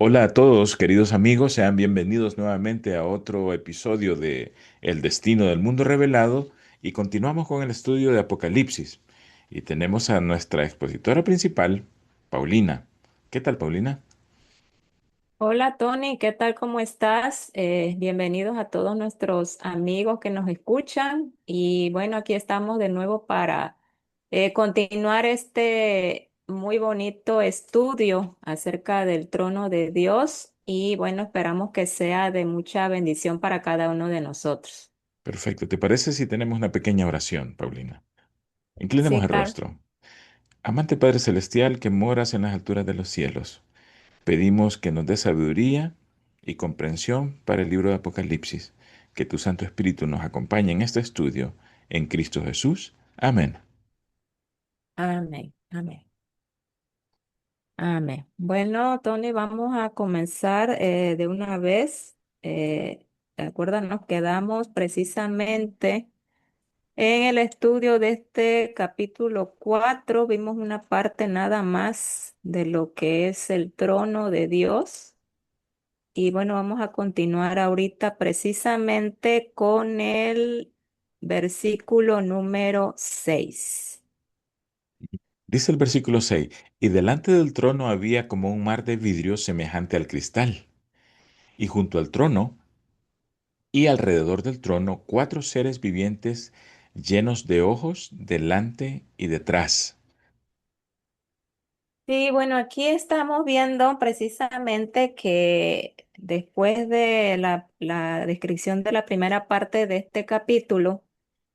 Hola a todos, queridos amigos, sean bienvenidos nuevamente a otro episodio de El destino del mundo revelado y continuamos con el estudio de Apocalipsis. Y tenemos a nuestra expositora principal, Paulina. ¿Qué tal, Paulina? Hola Tony, ¿qué tal? ¿Cómo estás? Bienvenidos a todos nuestros amigos que nos escuchan y bueno, aquí estamos de nuevo para continuar este muy bonito estudio acerca del trono de Dios y bueno, esperamos que sea de mucha bendición para cada uno de nosotros. Perfecto. ¿Te parece si tenemos una pequeña oración, Paulina? Inclinemos Sí, el claro. rostro. Amante Padre Celestial que moras en las alturas de los cielos, pedimos que nos dé sabiduría y comprensión para el libro de Apocalipsis, que tu Santo Espíritu nos acompañe en este estudio, en Cristo Jesús. Amén. Amén, amén, amén. Bueno, Tony, vamos a comenzar de una vez. ¿Te acuerdas? Nos quedamos precisamente en el estudio de este capítulo 4. Vimos una parte nada más de lo que es el trono de Dios. Y bueno, vamos a continuar ahorita precisamente con el versículo número 6. Dice el versículo 6: y delante del trono había como un mar de vidrio semejante al cristal, y junto al trono y alrededor del trono cuatro seres vivientes llenos de ojos delante y detrás. Sí, bueno, aquí estamos viendo precisamente que después de la descripción de la primera parte de este capítulo,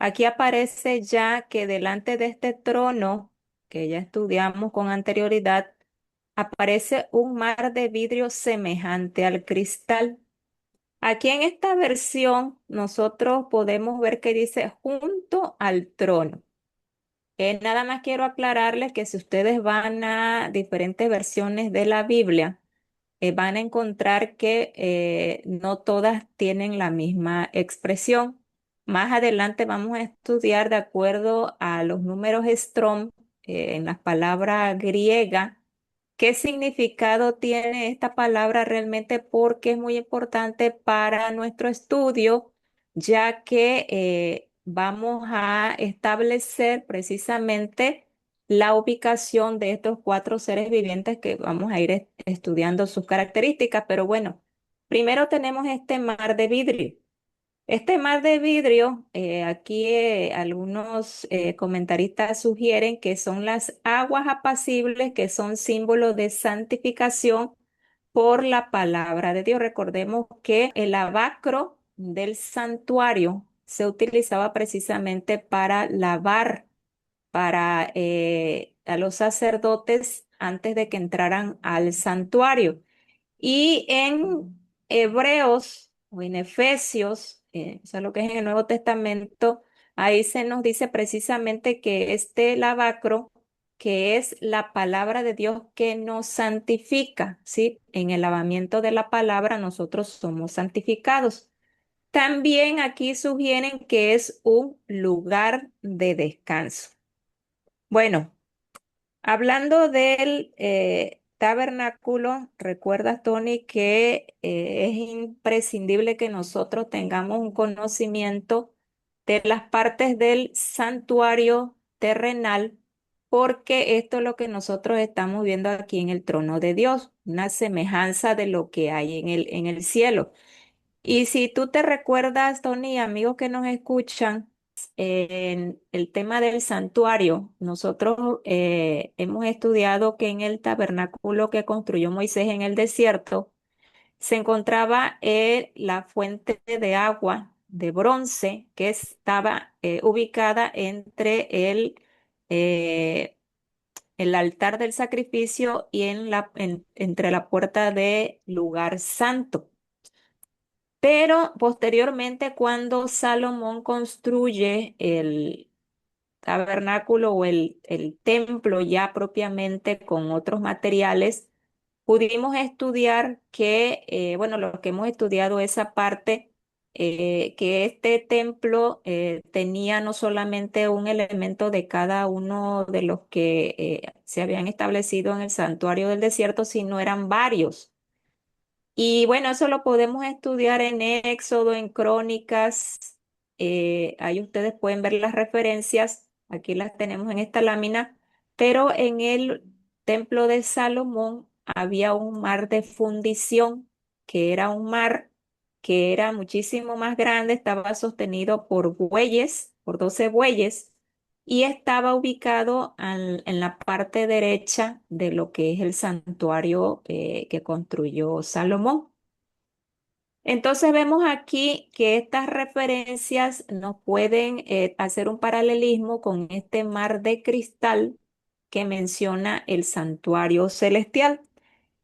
aquí aparece ya que delante de este trono, que ya estudiamos con anterioridad, aparece un mar de vidrio semejante al cristal. Aquí en esta versión nosotros podemos ver que dice junto al trono. Nada más quiero aclararles que si ustedes van a diferentes versiones de la Biblia, van a encontrar que no todas tienen la misma expresión. Más adelante vamos a estudiar de acuerdo a los números Strong en la palabra griega. ¿Qué significado tiene esta palabra realmente? Porque es muy importante para nuestro estudio, ya que vamos a establecer precisamente la ubicación de estos cuatro seres vivientes que vamos a ir estudiando sus características. Pero bueno, primero tenemos este mar de vidrio. Este mar de vidrio, aquí algunos comentaristas sugieren que son las aguas apacibles que son símbolos de santificación por la palabra de Dios. Recordemos que el lavacro del santuario se utilizaba precisamente para lavar a los sacerdotes antes de que entraran al santuario. Y en Hebreos o en Efesios, o sea, lo que es en el Nuevo Testamento, ahí se nos dice precisamente que este lavacro, que es la palabra de Dios que nos santifica, ¿sí? En el lavamiento de la palabra nosotros somos santificados. También aquí sugieren que es un lugar de descanso. Bueno. Hablando del tabernáculo, recuerda, Tony, que es imprescindible que nosotros tengamos un conocimiento de las partes del santuario terrenal, porque esto es lo que nosotros estamos viendo aquí en el trono de Dios, una semejanza de lo que hay en el cielo. Y si tú te recuerdas, Tony, amigos que nos escuchan, en el tema del santuario, nosotros hemos estudiado que en el tabernáculo que construyó Moisés en el desierto se encontraba la fuente de agua de bronce que estaba ubicada entre eh, el altar del sacrificio y entre la puerta del lugar santo. Pero posteriormente, cuando Salomón construye el tabernáculo o el templo ya propiamente con otros materiales, pudimos estudiar que, bueno, lo que hemos estudiado esa parte, que este templo tenía no solamente un elemento de cada uno de los que se habían establecido en el santuario del desierto, sino eran varios. Y bueno, eso lo podemos estudiar en Éxodo, en Crónicas. Ahí ustedes pueden ver las referencias. Aquí las tenemos en esta lámina. Pero en el templo de Salomón había un mar de fundición, que era un mar que era muchísimo más grande, estaba sostenido por bueyes, por 12 bueyes, y estaba ubicado en la parte derecha de lo que es el santuario que construyó Salomón. Entonces vemos aquí que estas referencias nos pueden hacer un paralelismo con este mar de cristal que menciona el santuario celestial.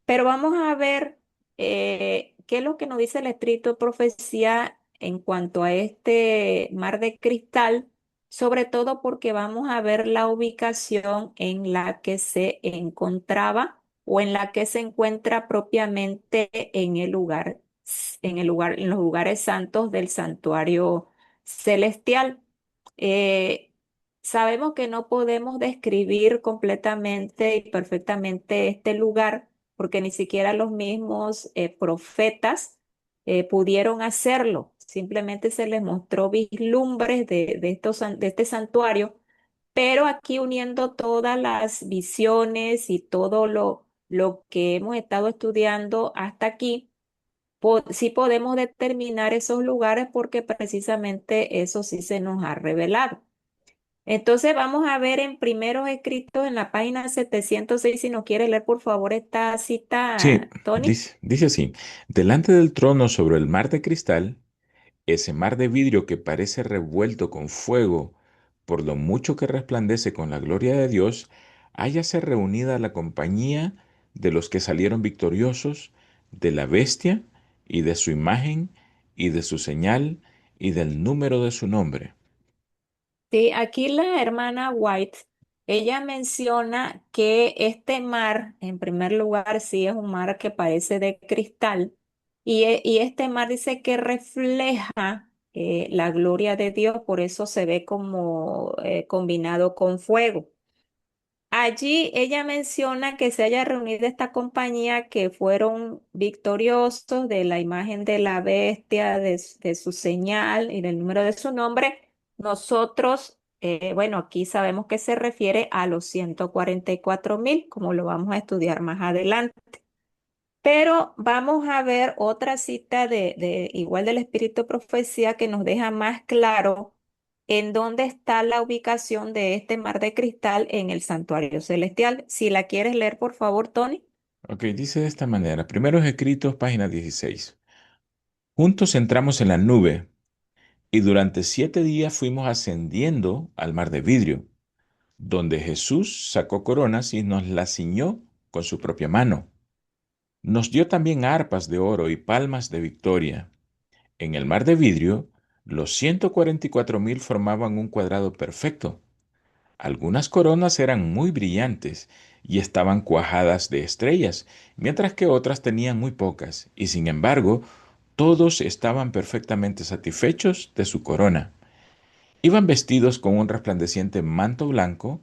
Pero vamos a ver qué es lo que nos dice el escrito de profecía en cuanto a este mar de cristal, sobre todo porque vamos a ver la ubicación en la que se encontraba o en la que se encuentra propiamente en el lugar, en los lugares santos del santuario celestial. Eh, Sabemos que no podemos describir completamente y perfectamente este lugar porque ni siquiera los mismos profetas pudieron hacerlo. Simplemente se les mostró vislumbres de este santuario, pero aquí uniendo todas las visiones y todo lo que hemos estado estudiando hasta aquí, sí podemos determinar esos lugares porque precisamente eso sí se nos ha revelado. Entonces vamos a ver en primeros escritos en la página 706 si nos quiere leer por favor esta Sí, cita, Tony. dice así, delante del trono sobre el mar de cristal, ese mar de vidrio que parece revuelto con fuego por lo mucho que resplandece con la gloria de Dios, hállase reunida la compañía de los que salieron victoriosos, de la bestia y de su imagen y de su señal y del número de su nombre. Sí, aquí la hermana White, ella menciona que este mar, en primer lugar, sí es un mar que parece de cristal y este mar dice que refleja la gloria de Dios, por eso se ve como combinado con fuego. Allí ella menciona que se haya reunido esta compañía que fueron victoriosos de la imagen de la bestia, de su señal y del número de su nombre. Nosotros, bueno, aquí sabemos que se refiere a los 144.000, como lo vamos a estudiar más adelante. Pero vamos a ver otra cita de igual del Espíritu de Profecía que nos deja más claro en dónde está la ubicación de este mar de cristal en el santuario celestial. Si la quieres leer, por favor, Tony. Ok, dice de esta manera, primeros escritos, página 16. Juntos entramos en la nube y durante 7 días fuimos ascendiendo al mar de vidrio, donde Jesús sacó coronas y nos las ciñó con su propia mano. Nos dio también arpas de oro y palmas de victoria. En el mar de vidrio, los 144.000 formaban un cuadrado perfecto. Algunas coronas eran muy brillantes y estaban cuajadas de estrellas, mientras que otras tenían muy pocas, y sin embargo, todos estaban perfectamente satisfechos de su corona. Iban vestidos con un resplandeciente manto blanco,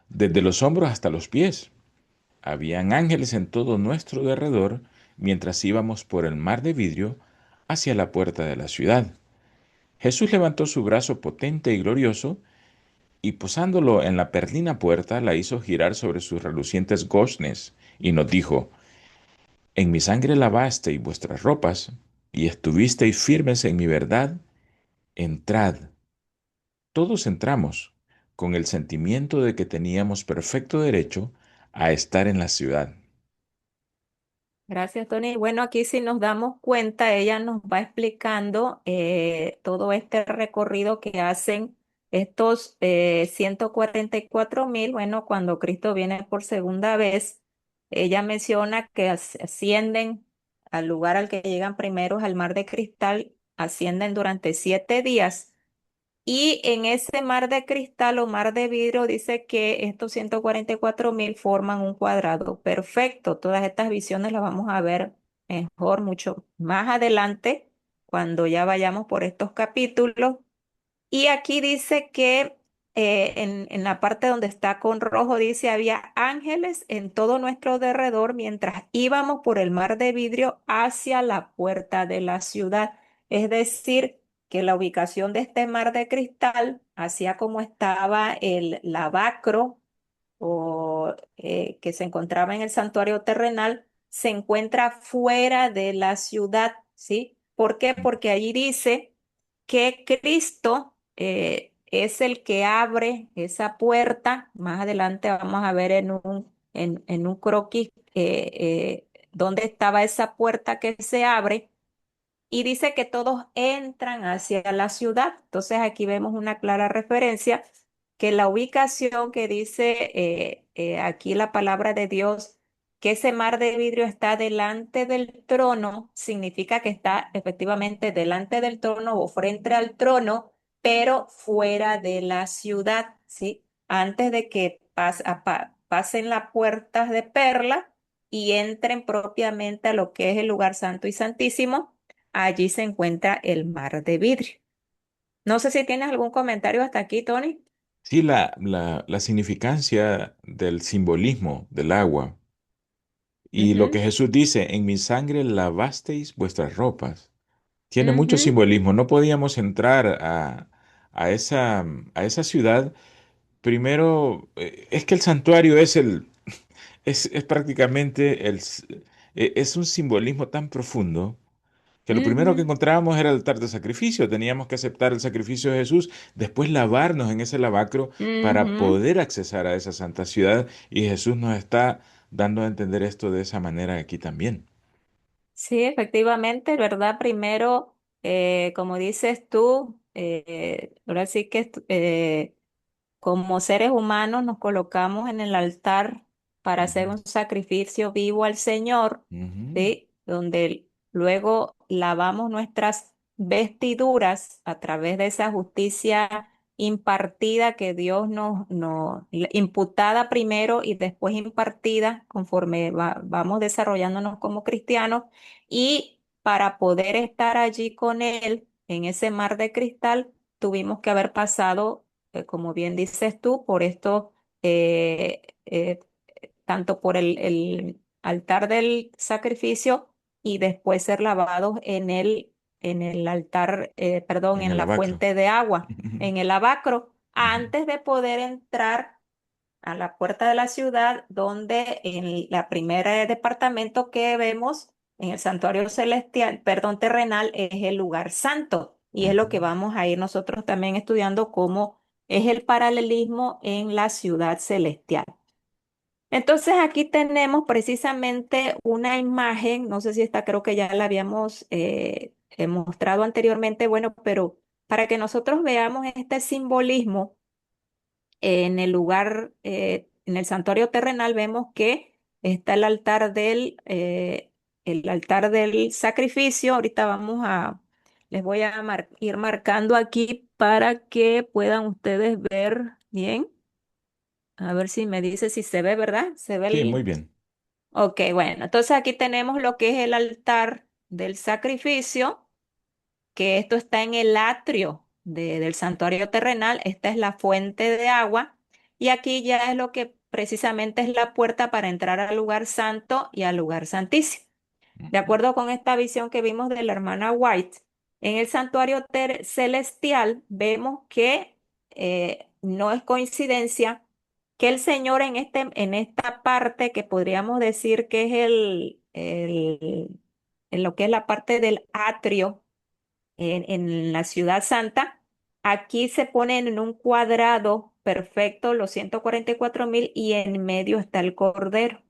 desde los hombros hasta los pies. Habían ángeles en todo nuestro derredor mientras íbamos por el mar de vidrio hacia la puerta de la ciudad. Jesús levantó su brazo potente y glorioso y posándolo en la perlina puerta la hizo girar sobre sus relucientes goznes y nos dijo, en mi sangre lavasteis vuestras ropas y estuvisteis firmes en mi verdad, entrad. Todos entramos con el sentimiento de que teníamos perfecto derecho a estar en la ciudad. Gracias, Tony. Bueno, aquí si nos damos cuenta, ella nos va explicando todo este recorrido que hacen estos 144.000. Bueno, cuando Cristo viene por segunda vez, ella menciona que ascienden al lugar al que llegan primero, al mar de cristal, ascienden durante 7 días. Y en ese mar de cristal o mar de vidrio dice que estos 144.000 forman un cuadrado perfecto. Todas estas visiones las vamos a ver mejor, mucho más adelante, cuando ya vayamos por estos capítulos. Y aquí dice que en la parte donde está con rojo, dice, había ángeles en todo nuestro derredor mientras íbamos por el mar de vidrio hacia la puerta de la ciudad. Es decir, que la ubicación de este mar de cristal, hacía como estaba el lavacro o que se encontraba en el santuario terrenal, se encuentra fuera de la ciudad, ¿sí? ¿Por qué? Porque allí dice que Cristo es el que abre esa puerta. Más adelante vamos a ver en un croquis dónde estaba esa puerta que se abre y dice que todos entran hacia la ciudad. Entonces aquí vemos una clara referencia que la ubicación que dice aquí la palabra de Dios, que ese mar de vidrio está delante del trono, significa que está efectivamente delante del trono o frente al trono, pero fuera de la ciudad, ¿sí? Antes de que pasen las puertas de perla y entren propiamente a lo que es el lugar santo y santísimo. Allí se encuentra el mar de vidrio. No sé si tienes algún comentario hasta aquí, Tony. Sí, la significancia del simbolismo del agua y lo que Ujú, Jesús dice, en mi sangre lavasteis vuestras ropas, tiene mucho ujú, simbolismo. No podíamos entrar a esa ciudad. Primero, es que el santuario es prácticamente es un simbolismo tan profundo que lo primero que ujú, encontrábamos era el altar de sacrificio. Teníamos que aceptar el sacrificio de Jesús, después lavarnos en ese lavacro para ujú. poder accesar a esa santa ciudad. Y Jesús nos está dando a entender esto de esa manera aquí también. Sí, efectivamente, ¿verdad? Primero, como dices tú, ahora sí que como seres humanos nos colocamos en el altar para hacer Ujú, un sacrificio vivo al Señor, ujú, ¿sí? Donde luego lavamos nuestras vestiduras a través de esa justicia impartida que Dios imputada primero y después impartida conforme vamos desarrollándonos como cristianos y para poder estar allí con Él en ese mar de cristal tuvimos que haber pasado como bien dices tú, por esto, eh, eh, tanto por el altar del sacrificio y después ser lavados en el altar, perdón, en en el la lavacro. fuente de agua, en el lavacro, antes de poder entrar a la puerta de la ciudad, donde en la primera departamento que vemos en el santuario celestial, perdón, terrenal, es el lugar santo. Y es Ujú, lo que vamos a ir nosotros también estudiando cómo es el paralelismo en la ciudad celestial. Entonces aquí tenemos precisamente una imagen, no sé si esta creo que ya la habíamos mostrado anteriormente, bueno, pero para que nosotros veamos este simbolismo en el lugar, en el santuario terrenal, vemos que está el altar del sacrificio. Ahorita les voy a ir marcando aquí para que puedan ustedes ver bien. A ver si me dice si se ve, ¿verdad? Se ve sí, muy el... bien. Ok, bueno, entonces aquí tenemos lo que es el altar del sacrificio, que esto está en el atrio del santuario terrenal. Esta es la fuente de agua y aquí ya es lo que precisamente es la puerta para entrar al lugar santo y al lugar santísimo. De Ujú, acuerdo con esta visión que vimos de la hermana White, en el santuario celestial vemos que no es coincidencia que el Señor en esta parte que podríamos decir que es en lo que es la parte del atrio, en la ciudad santa, aquí se ponen en un cuadrado perfecto los 144.000 y en medio está el cordero.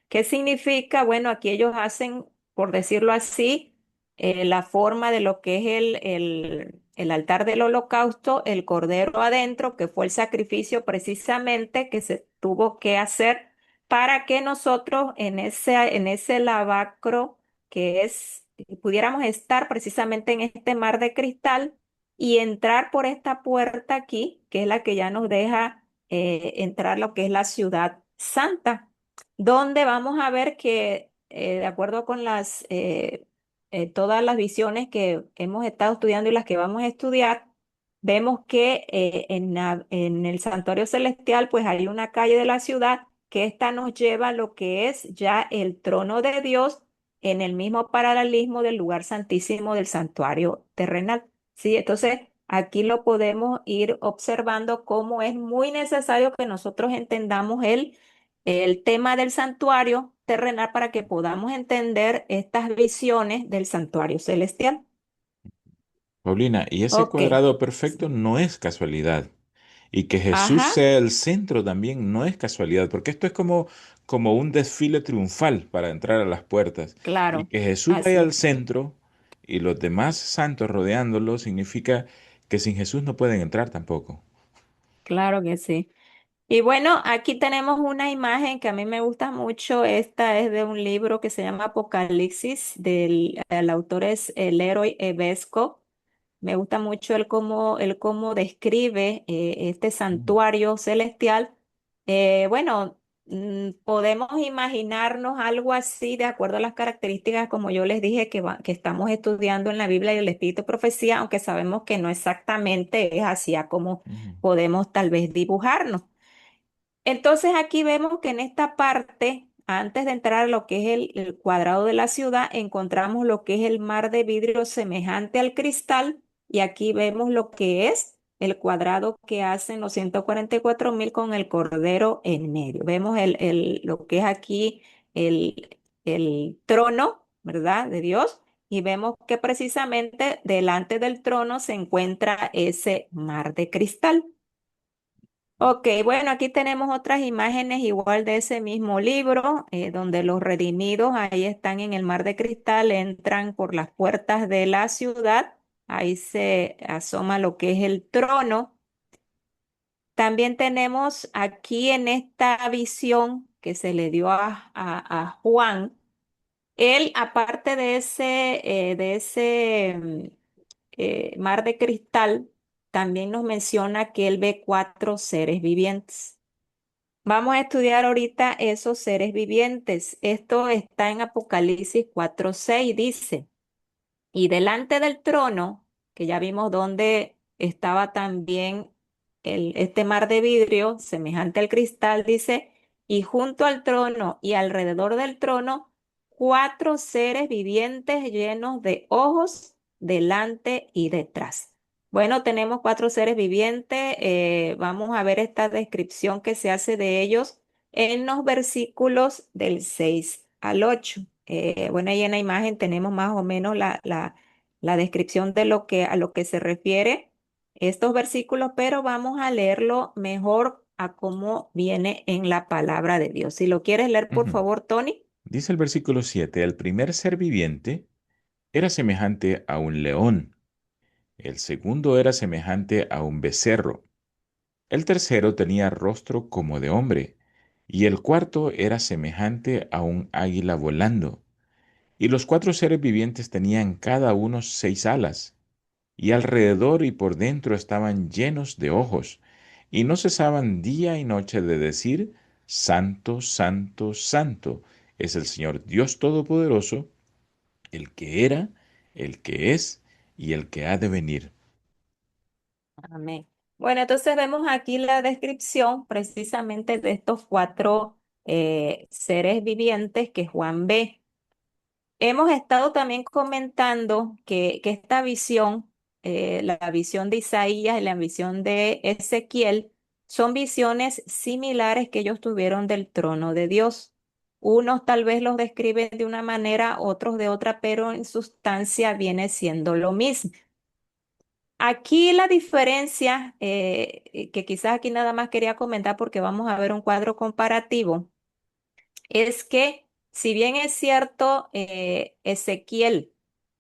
¿Qué significa? Bueno, aquí ellos hacen, por decirlo así, la forma de lo que es el altar del holocausto, el cordero adentro, que fue el sacrificio precisamente que se tuvo que hacer para que nosotros en ese lavacro que es, pudiéramos estar precisamente en este mar de cristal y entrar por esta puerta aquí, que es la que ya nos deja entrar lo que es la ciudad santa donde vamos a ver que, de acuerdo con todas las visiones que hemos estado estudiando y las que vamos a estudiar, vemos que en el santuario celestial pues hay una calle de la ciudad que esta nos lleva a lo que es ya el trono de Dios en el mismo paralelismo del lugar santísimo del santuario terrenal. Sí, entonces aquí lo podemos ir observando cómo es muy necesario que nosotros entendamos el tema del santuario terrenal para que podamos entender estas visiones del santuario celestial. Paulina, y ese Ok. cuadrado perfecto Sí. no es casualidad. Y que Jesús Ajá, sea el centro también no es casualidad, porque esto es como un desfile triunfal para entrar a las puertas. Y claro, que Jesús vaya así al es, centro y los demás santos rodeándolo significa que sin Jesús no pueden entrar tampoco. claro que sí. Y bueno, aquí tenemos una imagen que a mí me gusta mucho. Esta es de un libro que se llama Apocalipsis, el autor es el Leroy Ebesco. Me gusta mucho el cómo describe este Mm, santuario celestial. Bueno, podemos imaginarnos algo así de acuerdo a las características, como yo les dije, que estamos estudiando en la Biblia y el Espíritu de Profecía, aunque sabemos que no exactamente es así a como ujú, podemos tal vez dibujarnos. Entonces aquí vemos que en esta parte, antes de entrar a lo que es el cuadrado de la ciudad, encontramos lo que es el mar de vidrio semejante al cristal y aquí vemos lo que es el cuadrado que hacen los 144.000 con el cordero en medio. Vemos lo que es aquí el trono, ¿verdad? De Dios y vemos que precisamente delante del trono se encuentra ese mar de cristal. Ok, bueno, aquí tenemos otras imágenes igual de ese mismo libro, donde los redimidos ahí están en el mar de cristal, entran por las puertas de la ciudad, ahí se asoma lo que es el trono. También tenemos aquí en esta visión que se le dio a Juan, él aparte de ese mar de cristal, también nos menciona que él ve cuatro seres vivientes. Vamos a estudiar ahorita esos seres vivientes. Esto está en Apocalipsis 4:6, dice, y delante del trono, que ya vimos dónde estaba también este mar de vidrio semejante al cristal, dice, y junto al trono y alrededor del trono, cuatro seres vivientes llenos de ojos delante y detrás. Bueno, tenemos cuatro seres vivientes. Vamos a ver esta descripción que se hace de ellos en los versículos del 6 al 8. Bueno, ahí en la imagen tenemos más o menos la descripción de a lo que se refiere estos versículos, pero vamos a leerlo mejor a cómo viene en la palabra de Dios. Si lo quieres leer, por ujú. favor, Tony. Dice el versículo 7: el primer ser viviente era semejante a un león, el segundo era semejante a un becerro, el tercero tenía rostro como de hombre, y el cuarto era semejante a un águila volando. Y los cuatro seres vivientes tenían cada uno 6 alas, y alrededor y por dentro estaban llenos de ojos, y no cesaban día y noche de decir: Santo, Santo, Santo es el Señor Dios Todopoderoso, el que era, el que es y el que ha de venir. Amén. Bueno, entonces vemos aquí la descripción precisamente de estos cuatro seres vivientes que Juan ve. Hemos estado también comentando que esta visión, la visión de Isaías y la visión de Ezequiel, son visiones similares que ellos tuvieron del trono de Dios. Unos tal vez los describen de una manera, otros de otra, pero en sustancia viene siendo lo mismo. Aquí la diferencia, que quizás aquí nada más quería comentar porque vamos a ver un cuadro comparativo, es que si bien es cierto, Ezequiel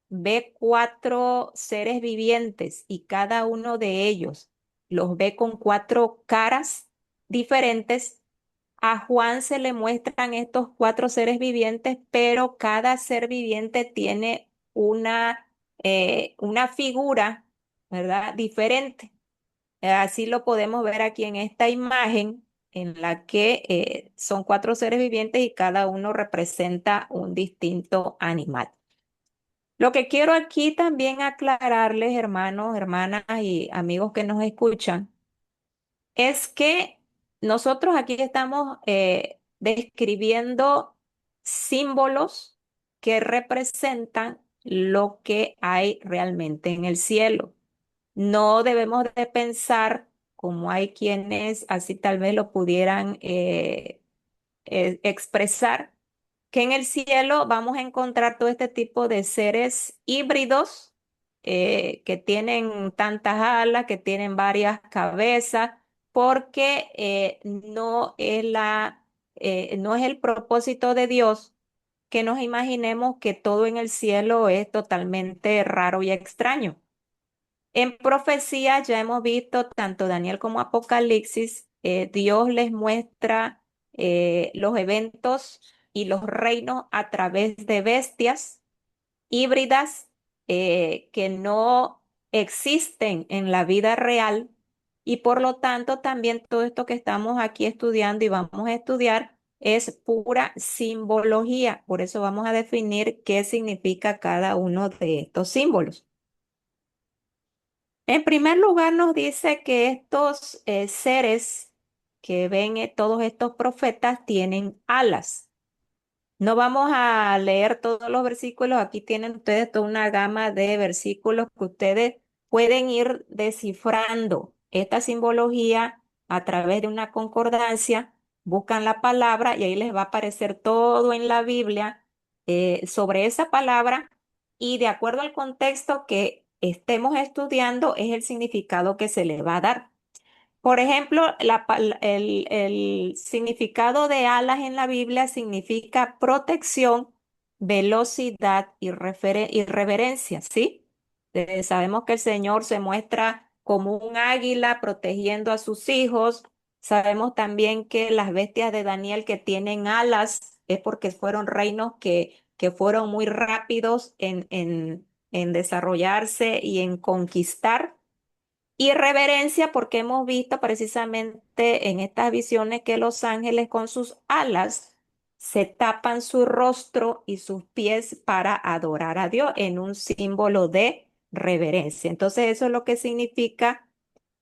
ve cuatro seres vivientes y cada uno de ellos los ve con cuatro caras diferentes, a Juan se le muestran estos cuatro seres vivientes, pero cada ser viviente tiene una figura, ¿verdad? Diferente. Así lo podemos ver aquí en esta imagen en la que son cuatro seres vivientes y cada uno representa un distinto animal. Lo que quiero aquí también aclararles, hermanos, hermanas y amigos que nos escuchan, es que nosotros aquí estamos describiendo símbolos que representan lo que hay realmente en el cielo. No debemos de pensar como hay quienes así tal vez lo pudieran expresar, que en el cielo vamos a encontrar todo este tipo de seres híbridos que tienen tantas alas, que tienen varias cabezas, porque no es el propósito de Dios que nos imaginemos que todo en el cielo es totalmente raro y extraño. En profecía ya hemos visto tanto Daniel como Apocalipsis, Dios les muestra los eventos y los reinos a través de bestias híbridas que no existen en la vida real y por lo tanto también todo esto que estamos aquí estudiando y vamos a estudiar es pura simbología. Por eso vamos a definir qué significa cada uno de estos símbolos. En primer lugar, nos dice que estos seres que ven todos estos profetas tienen alas. No vamos a leer todos los versículos. Aquí tienen ustedes toda una gama de versículos que ustedes pueden ir descifrando esta simbología a través de una concordancia. Buscan la palabra y ahí les va a aparecer todo en la Biblia sobre esa palabra y de acuerdo al contexto que estemos estudiando es el significado que se le va a dar. Por ejemplo, el significado de alas en la Biblia significa protección, velocidad y reverencia, ¿sí? Sabemos que el Señor se muestra como un águila protegiendo a sus hijos. Sabemos también que las bestias de Daniel que tienen alas es porque fueron reinos que fueron muy rápidos en desarrollarse y en conquistar. Y reverencia porque hemos visto precisamente en estas visiones que los ángeles con sus alas se tapan su rostro y sus pies para adorar a Dios en un símbolo de reverencia. Entonces eso es lo que significa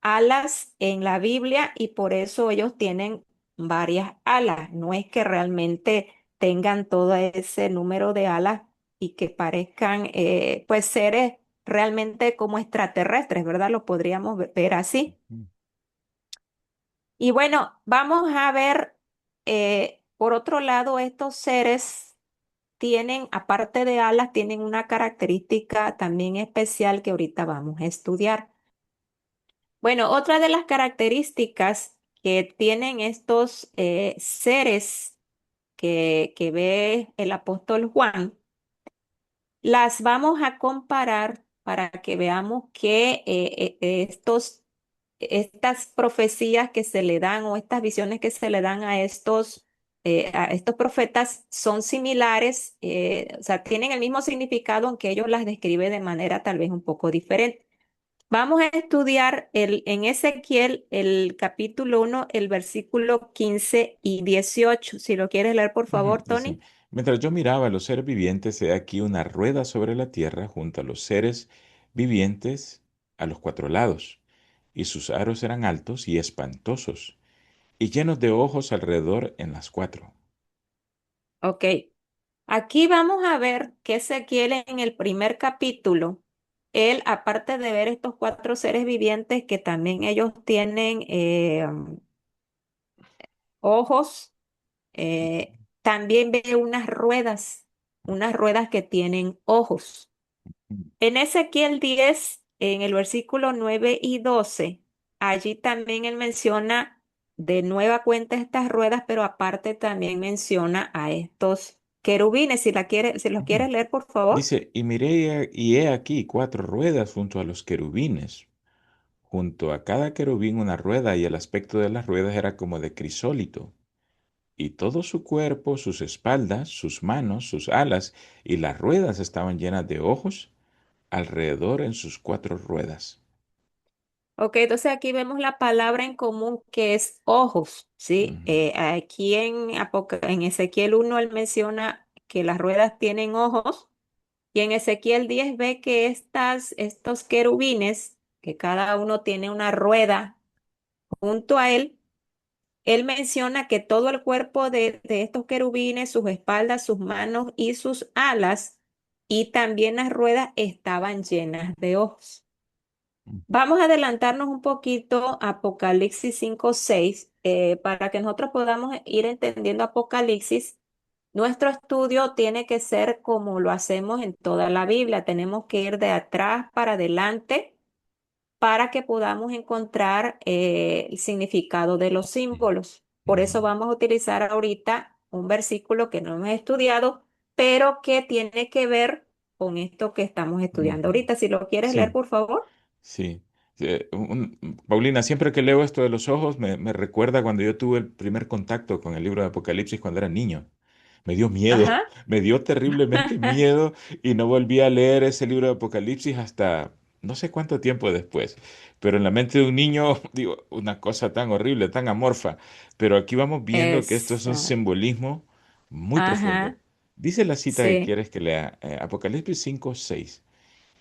alas en la Biblia y por eso ellos tienen varias alas. No es que realmente tengan todo ese número de alas y que parezcan pues seres realmente como extraterrestres, ¿verdad? Lo podríamos ver así. Mm. Y bueno, vamos a ver, por otro lado, estos seres tienen, aparte de alas, tienen una característica también especial que ahorita vamos a estudiar. Bueno, otra de las características que tienen estos seres que ve el apóstol Juan, las vamos a comparar para que veamos que estas profecías que se le dan o estas visiones que se le dan a estos profetas son similares, o sea, tienen el mismo significado, aunque ellos las describen de manera tal vez un poco diferente. Vamos a estudiar en Ezequiel el capítulo 1, el versículo 15 y 18. Si lo quieres leer, por Ujú, favor, dice, Tony. mientras yo miraba a los seres vivientes, he aquí una rueda sobre la tierra junto a los seres vivientes a los cuatro lados, y sus aros eran altos y espantosos, y llenos de ojos alrededor en las cuatro. Ok. Aquí vamos a ver que Ezequiel en el primer capítulo, él, aparte de ver estos cuatro seres vivientes que también ellos tienen ojos, también ve unas ruedas que tienen ojos. En Ezequiel 10, en el versículo 9 y 12, allí también él menciona de nueva cuenta estas ruedas, pero aparte también menciona a estos querubines. Si los Ujú. quieres leer, por favor. Dice, y miré y he aquí cuatro ruedas junto a los querubines. Junto a cada querubín una rueda y el aspecto de las ruedas era como de crisólito. Y todo su cuerpo, sus espaldas, sus manos, sus alas y las ruedas estaban llenas de ojos alrededor en sus cuatro ruedas. Ok, entonces aquí vemos la palabra en común que es ojos, ¿sí? Ujú, Aquí en Ezequiel 1 él menciona que las ruedas tienen ojos. Y en Ezequiel 10 ve que estos querubines, que cada uno tiene una rueda junto a él menciona que todo el cuerpo de estos querubines, sus espaldas, sus manos y sus alas, y también las ruedas estaban llenas de ojos. Vamos a adelantarnos un poquito a Apocalipsis 5:6 para que nosotros podamos ir entendiendo Apocalipsis. Nuestro estudio tiene que ser como lo hacemos en toda la Biblia. Tenemos que ir de atrás para adelante para que podamos encontrar el significado de los símbolos. Por Ujú. eso vamos a utilizar ahorita un versículo que no hemos estudiado, pero que tiene que ver con esto que estamos estudiando Ujú. ahorita. Si lo quieres leer, Sí. por favor. Sí. Paulina, siempre que leo esto de los ojos, me recuerda cuando yo tuve el primer contacto con el libro de Apocalipsis cuando era niño. Me dio miedo, Ajá. me dio terriblemente miedo y no volví a leer ese libro de Apocalipsis hasta no sé cuánto tiempo después. Pero en la mente de un niño, digo, una cosa tan horrible, tan amorfa. Pero aquí vamos viendo que esto es un Exacto. simbolismo muy profundo. Ajá. Dice la cita que Sí. quieres que lea, Apocalipsis 5:6.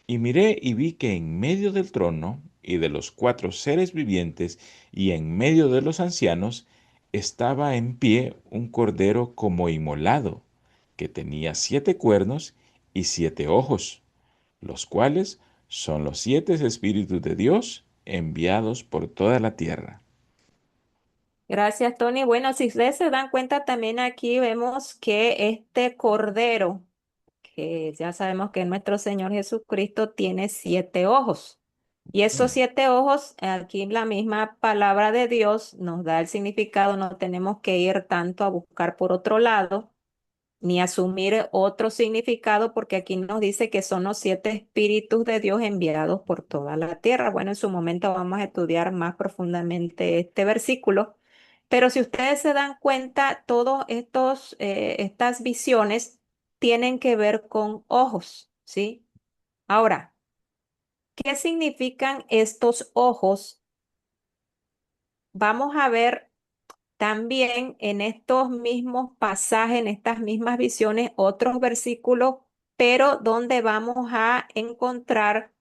Y miré y vi que en medio del trono y de los cuatro seres vivientes y en medio de los ancianos estaba en pie un cordero como inmolado, que tenía 7 cuernos y 7 ojos, los cuales son los 7 espíritus de Dios enviados por toda la tierra. Gracias, Tony. Bueno, si ustedes se dan cuenta, también aquí vemos que este cordero, que ya sabemos que nuestro Señor Jesucristo tiene 7 ojos. Y esos Mm, 7 ojos, aquí la misma palabra de Dios nos da el significado, no tenemos que ir tanto a buscar por otro lado, ni asumir otro significado, porque aquí nos dice que son los 7 espíritus de Dios enviados por toda la tierra. Bueno, en su momento vamos a estudiar más profundamente este versículo, pero si ustedes se dan cuenta, todos estas visiones tienen que ver con ojos, ¿sí? Ahora, ¿qué significan estos ojos? Vamos a ver también en estos mismos pasajes, en estas mismas visiones, otros versículos, pero donde vamos a encontrar,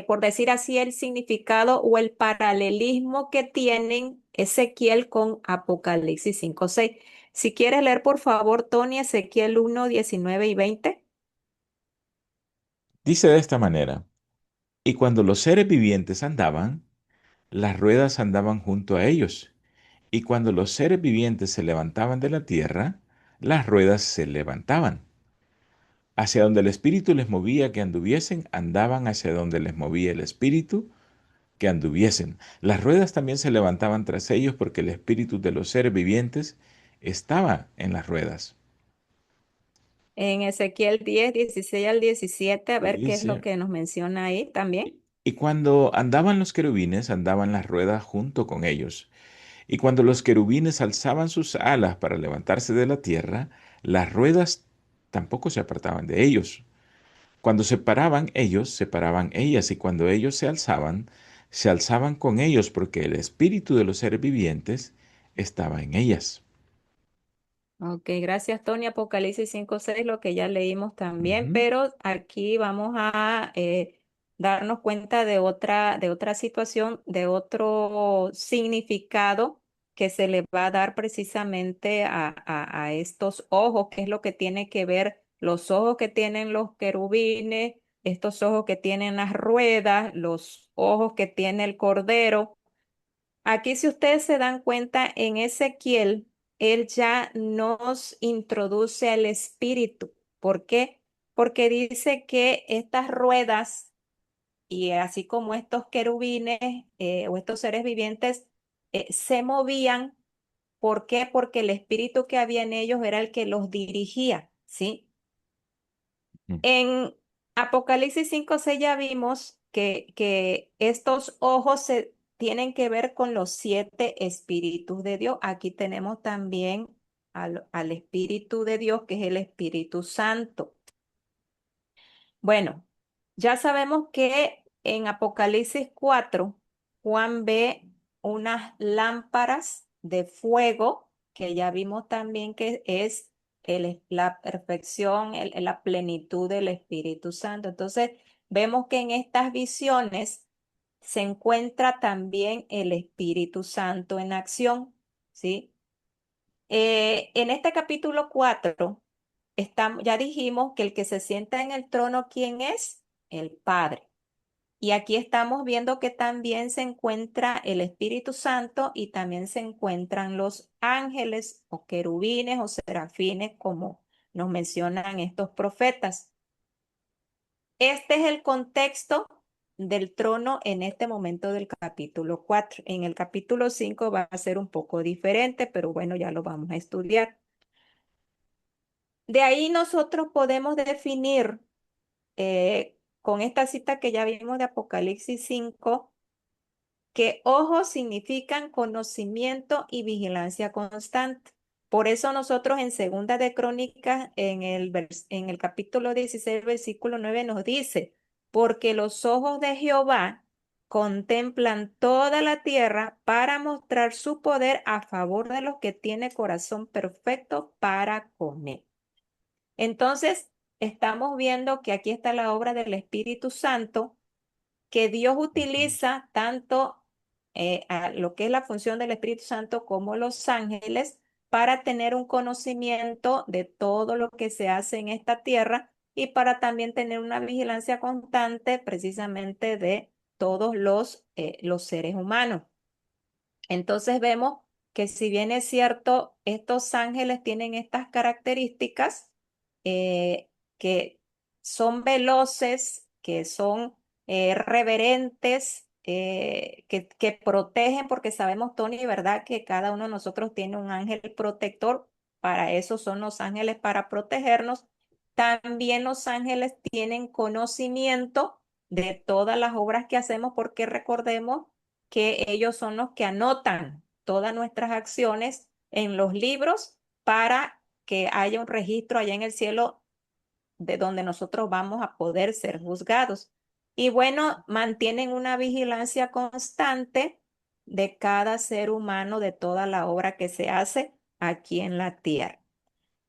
por decir así, el significado o el paralelismo que tienen Ezequiel con Apocalipsis 5:6. Si quieres leer, por favor, Tony, Ezequiel 1:19 y 20. Dice de esta manera, y cuando los seres vivientes andaban, las ruedas andaban junto a ellos. Y cuando los seres vivientes se levantaban de la tierra, las ruedas se levantaban. Hacia donde el espíritu les movía que anduviesen, andaban hacia donde les movía el espíritu que anduviesen. Las ruedas también se levantaban tras ellos porque el espíritu de los seres vivientes estaba en las ruedas. En Ezequiel 10:16 al 17, a Y ver qué es lo dice, que nos menciona ahí también. y cuando andaban los querubines, andaban las ruedas junto con ellos. Y cuando los querubines alzaban sus alas para levantarse de la tierra, las ruedas tampoco se apartaban de ellos. Cuando se paraban ellos, se paraban ellas, y cuando ellos se alzaban con ellos, porque el espíritu de los seres vivientes estaba en ellas. Ok, gracias Tony. Apocalipsis 5:6, lo que ya leímos también, Ujú, pero aquí vamos a darnos cuenta de otra situación, de otro significado que se le va a dar precisamente a estos ojos, que es lo que tiene que ver los ojos que tienen los querubines, estos ojos que tienen las ruedas, los ojos que tiene el cordero. Aquí, si ustedes se dan cuenta, en Ezequiel, él ya nos introduce al espíritu. ¿Por qué? Porque dice que estas ruedas y así como estos querubines o estos seres vivientes se movían. ¿Por qué? Porque el espíritu que había en ellos era el que los dirigía, ¿sí? ujú, En Apocalipsis 5:6 ya vimos que estos ojos se tienen que ver con los 7 espíritus de Dios. Aquí tenemos también al Espíritu de Dios, que es el Espíritu Santo. Bueno, ya sabemos que en Apocalipsis 4 Juan ve unas lámparas de fuego, que ya vimos también que es la perfección, la plenitud del Espíritu Santo. Entonces, vemos que en estas visiones se encuentra también el Espíritu Santo en acción, ¿sí? En este capítulo 4 ya dijimos que el que se sienta en el trono, ¿quién es? El Padre. Y aquí estamos viendo que también se encuentra el Espíritu Santo y también se encuentran los ángeles o querubines o serafines, como nos mencionan estos profetas. Este es el contexto del trono en este momento del capítulo 4. En el capítulo 5 va a ser un poco diferente, pero bueno, ya lo vamos a estudiar. De ahí nosotros podemos definir con esta cita que ya vimos de Apocalipsis 5 que ojos significan conocimiento y vigilancia constante. Por eso nosotros en Segunda de Crónicas, en el capítulo 16 versículo 9 nos dice, porque los ojos de Jehová contemplan toda la tierra para mostrar su poder a favor de los que tienen corazón perfecto para con él. Entonces, estamos viendo que aquí está la obra del Espíritu Santo que Dios Ujú. utiliza tanto a lo que es la función del Espíritu Santo como los ángeles para tener un conocimiento de todo lo que se hace en esta tierra y para también tener una vigilancia constante precisamente de todos los seres humanos. Entonces vemos que si bien es cierto, estos ángeles tienen estas características eh, que son veloces, que son reverentes, que protegen, porque sabemos, Tony, ¿verdad? Que cada uno de nosotros tiene un ángel protector. Para eso son los ángeles, para protegernos. También los ángeles tienen conocimiento de todas las obras que hacemos, porque recordemos que ellos son los que anotan todas nuestras acciones en los libros para que haya un registro allá en el cielo de donde nosotros vamos a poder ser juzgados. Y bueno, mantienen una vigilancia constante de cada ser humano, de toda la obra que se hace aquí en la tierra.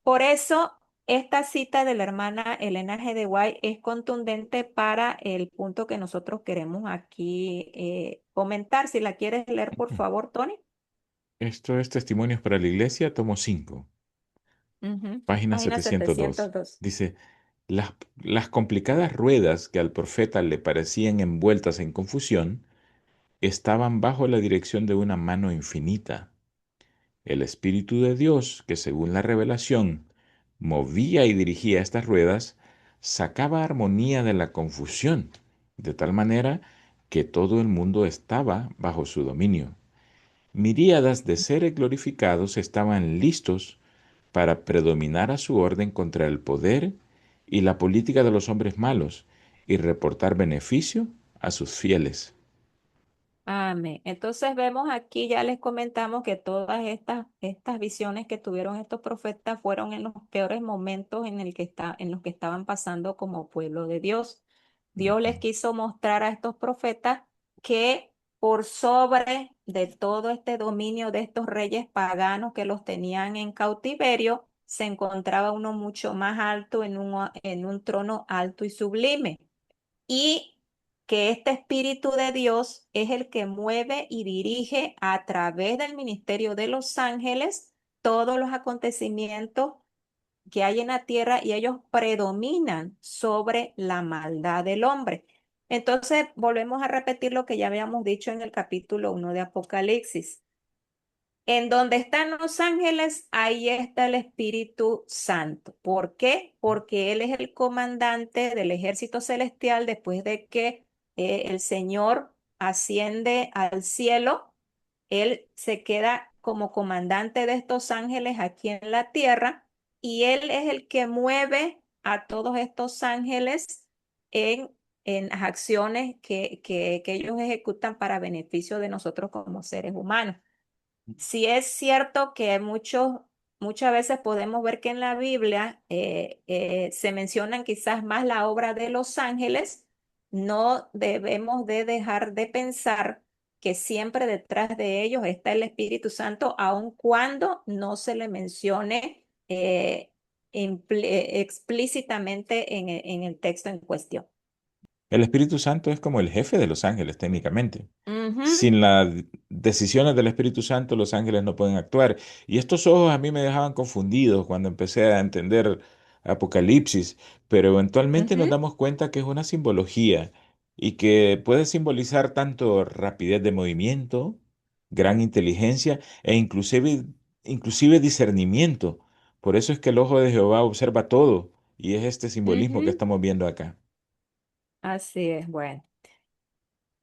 Por eso, esta cita de la hermana Elena G. de White es contundente para el punto que nosotros queremos aquí comentar. Si la quieres leer, por Ujú. favor, Tony. Esto es Testimonios para la Iglesia, tomo 5, Ujú. página Página 702. 702. Dice, las complicadas ruedas que al profeta le parecían envueltas en confusión estaban bajo la dirección de una mano infinita. El Espíritu de Dios, que según la revelación movía y dirigía estas ruedas, sacaba armonía de la confusión, de tal manera que todo el mundo estaba bajo su dominio. Miríadas de seres glorificados estaban listos para predominar a su orden contra el poder y la política de los hombres malos y reportar beneficio a sus fieles. Amén. Entonces vemos aquí, ya les comentamos que todas estas visiones que tuvieron estos profetas fueron en los peores momentos en los que estaban pasando como pueblo de Dios. Dios Ujú. les quiso mostrar a estos profetas que por sobre de todo este dominio de estos reyes paganos que los tenían en cautiverio, se encontraba uno mucho más alto en un trono alto y sublime y que este Espíritu de Dios es el que mueve y dirige a través del ministerio de los ángeles todos los acontecimientos que hay en la tierra y ellos predominan sobre la maldad del hombre. Entonces, volvemos a repetir lo que ya habíamos dicho en el capítulo 1 de Apocalipsis. En donde están los ángeles, ahí está el Espíritu Santo. ¿Por qué? Porque Él es el comandante del ejército celestial después de que el Señor asciende al cielo. Él se queda como comandante de estos ángeles aquí en la tierra y Él es el que mueve a todos estos ángeles en, en las acciones que ellos ejecutan para beneficio de nosotros como seres humanos. Sí es cierto que muchas veces podemos ver que en la Biblia se mencionan quizás más la obra de los ángeles. No debemos de dejar de pensar que siempre detrás de ellos está el Espíritu Santo, aun cuando no se le mencione explícitamente en el texto en cuestión. El Espíritu Santo es como el jefe de los ángeles técnicamente. Ujú, Sin las decisiones del Espíritu Santo, los ángeles no pueden actuar. Y estos ojos a mí me dejaban confundidos cuando empecé a entender Apocalipsis, pero eventualmente nos ujú, damos cuenta que es una simbología y que puede simbolizar tanto rapidez de movimiento, gran inteligencia e inclusive discernimiento. Por eso es que el ojo de Jehová observa todo y es este simbolismo que ujú. estamos viendo acá. Así es, bueno.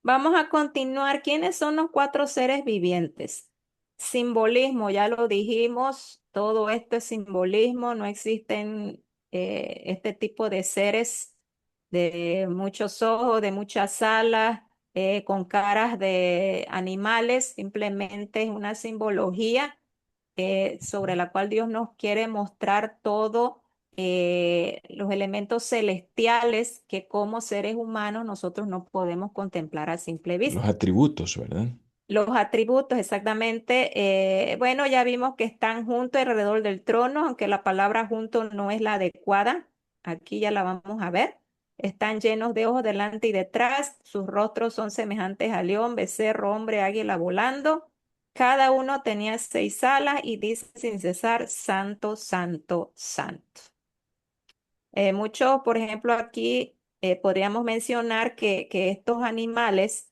Vamos a continuar. ¿Quiénes son los cuatro seres vivientes? Simbolismo, ya lo dijimos, todo esto es simbolismo, no existen este tipo de seres de muchos ojos, de muchas alas, con caras de animales, simplemente es una simbología sobre la cual Dios nos quiere mostrar todo los elementos celestiales que como seres humanos nosotros no podemos contemplar a simple Los vista. atributos, ¿verdad? Los atributos, exactamente. Bueno, ya vimos que están juntos alrededor del trono, aunque la palabra junto no es la adecuada. Aquí ya la vamos a ver. Están llenos de ojos delante y detrás. Sus rostros son semejantes a león, becerro, hombre, águila volando. Cada uno tenía 6 alas y dice sin cesar, Santo, Santo, Santo. Muchos, por ejemplo, aquí podríamos mencionar que estos animales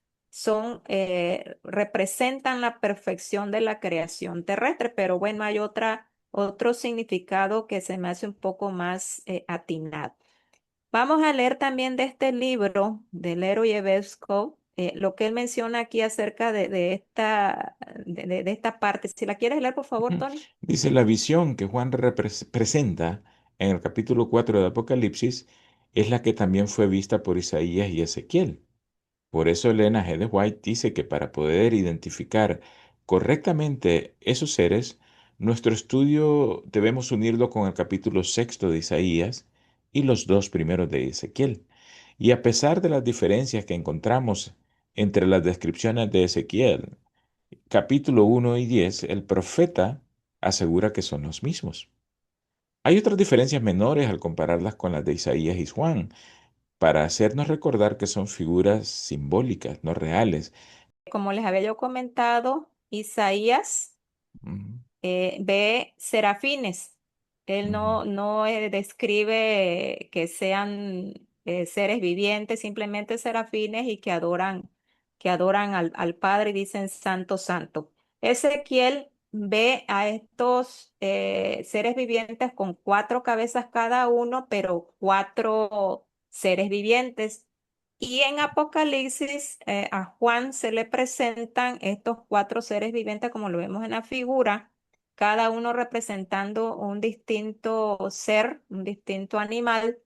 representan la perfección de la creación terrestre, pero bueno, hay otro significado que se me hace un poco más atinado. Vamos a leer también de este libro de Leroy Evesco, lo que él menciona aquí acerca de esta parte. Si la quieres leer, por favor, Ujú. Tony. Dice la visión que Juan presenta en el capítulo 4 de Apocalipsis es la que también fue vista por Isaías y Ezequiel. Por eso Elena G. de White dice que para poder identificar correctamente esos seres, nuestro estudio debemos unirlo con el capítulo sexto de Isaías y los dos primeros de Ezequiel. Y a pesar de las diferencias que encontramos entre las descripciones de Ezequiel, capítulo 1 y 10, el profeta asegura que son los mismos. Hay otras diferencias menores al compararlas con las de Isaías y Juan, para hacernos recordar que son figuras simbólicas, no reales. Como les había yo comentado, Isaías Ujú, ve serafines. Él ujú. no describe que sean seres vivientes, simplemente serafines y que adoran al Padre y dicen Santo, Santo. Ezequiel ve a estos seres vivientes con 4 cabezas cada uno, pero 4 seres vivientes. Y en Apocalipsis a Juan se le presentan estos 4 seres vivientes, como lo vemos en la figura, cada uno representando un distinto ser, un distinto animal.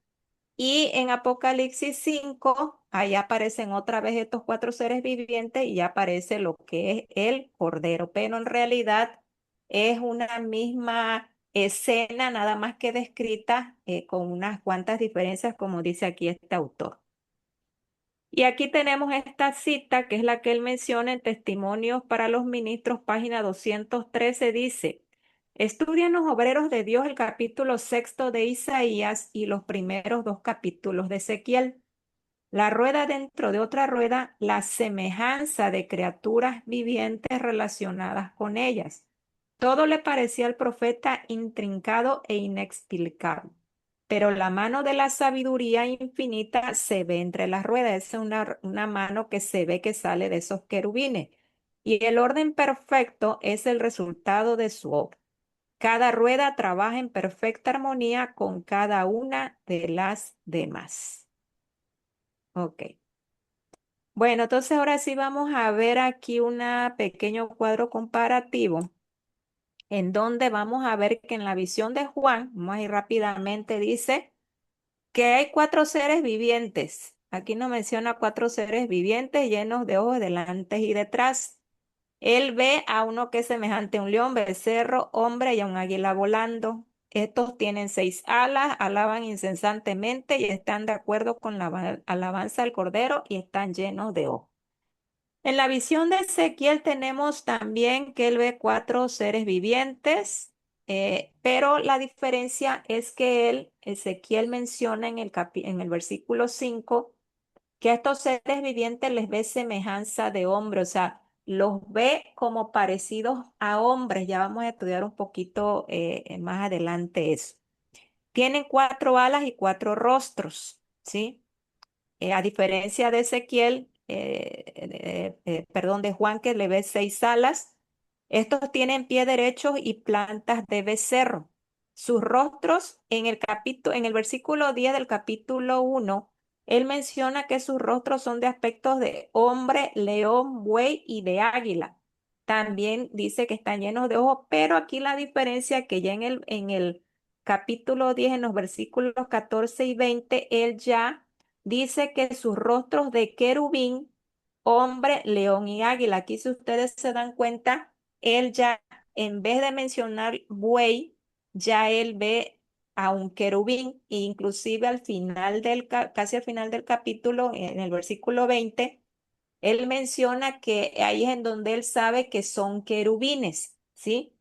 Y en Apocalipsis 5 ahí aparecen otra vez estos 4 seres vivientes y ya aparece lo que es el Cordero, pero en realidad es una misma escena, nada más que descrita con unas cuantas diferencias, como dice aquí este autor. Y aquí tenemos esta cita, que es la que él menciona en Testimonios para los Ministros, página 213, dice, estudian los obreros de Dios el capítulo sexto de Isaías y los primeros 2 capítulos de Ezequiel. La rueda dentro de otra rueda, la semejanza de criaturas vivientes relacionadas con ellas. Todo le parecía al profeta intrincado e inexplicable, pero la mano de la sabiduría infinita se ve entre las ruedas. Es una mano que se ve que sale de esos querubines. Y el orden perfecto es el resultado de su obra. Cada rueda trabaja en perfecta armonía con cada una de las demás. Ok. Bueno, entonces ahora sí vamos a ver aquí un pequeño cuadro comparativo en donde vamos a ver que en la visión de Juan, vamos a ir rápidamente, dice que hay 4 seres vivientes. Aquí nos menciona 4 seres vivientes llenos de ojos delante y detrás. Él ve a uno que es semejante a un león, becerro, hombre y a un águila volando. Estos tienen 6 alas, alaban incesantemente y están de acuerdo con la alabanza del Cordero y están llenos de ojos. En la visión de Ezequiel tenemos también que él ve 4 seres vivientes. pero la diferencia es que Ezequiel menciona en el versículo 5 que a estos seres vivientes les ve semejanza de hombre, o sea, los ve como parecidos a hombres. Ya vamos a estudiar un poquito más adelante eso. Tienen cuatro alas y cuatro rostros, ¿sí? A diferencia de Ezequiel, perdón, de Juan que le ve seis alas, estos tienen pie derechos y plantas de becerro. Sus rostros en el versículo 10 del capítulo 1, él menciona que sus rostros son de aspectos de hombre, león, buey y de águila. También dice que están llenos de ojos, pero aquí la diferencia es que ya en el capítulo 10 en los versículos 14 y 20, él ya dice que sus rostros de querubín, hombre, león y águila. Aquí si ustedes se dan cuenta, él ya, en vez de mencionar buey, ya él ve a un querubín, e inclusive casi al final del capítulo, en el versículo 20, él menciona que ahí es en donde él sabe que son querubines, ¿sí?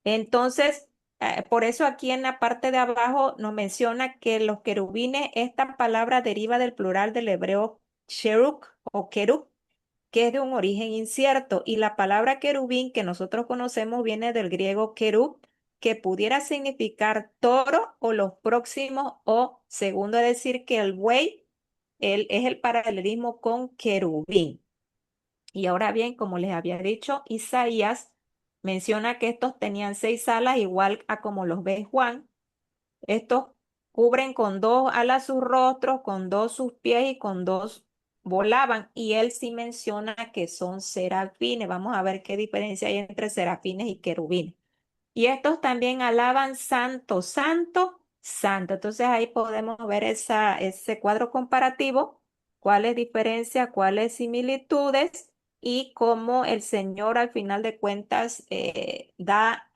Entonces, por eso aquí en la parte de abajo nos menciona que los querubines, esta palabra deriva del plural del hebreo cherub o kerub, que es de un origen incierto, y la palabra querubín que nosotros conocemos viene del griego kerub, que pudiera significar toro o los próximos, o segundo, decir que el buey es el paralelismo con querubín. Y ahora bien, como les había dicho, Isaías menciona que estos tenían seis alas, igual a como los ve Juan. Estos cubren con dos alas sus rostros, con dos sus pies y con dos volaban. Y él sí menciona que son serafines. Vamos a ver qué diferencia hay entre serafines y querubines. Y estos también alaban santo, santo, santo. Entonces ahí podemos ver ese cuadro comparativo, cuáles diferencias, cuáles similitudes y cómo el Señor al final de cuentas da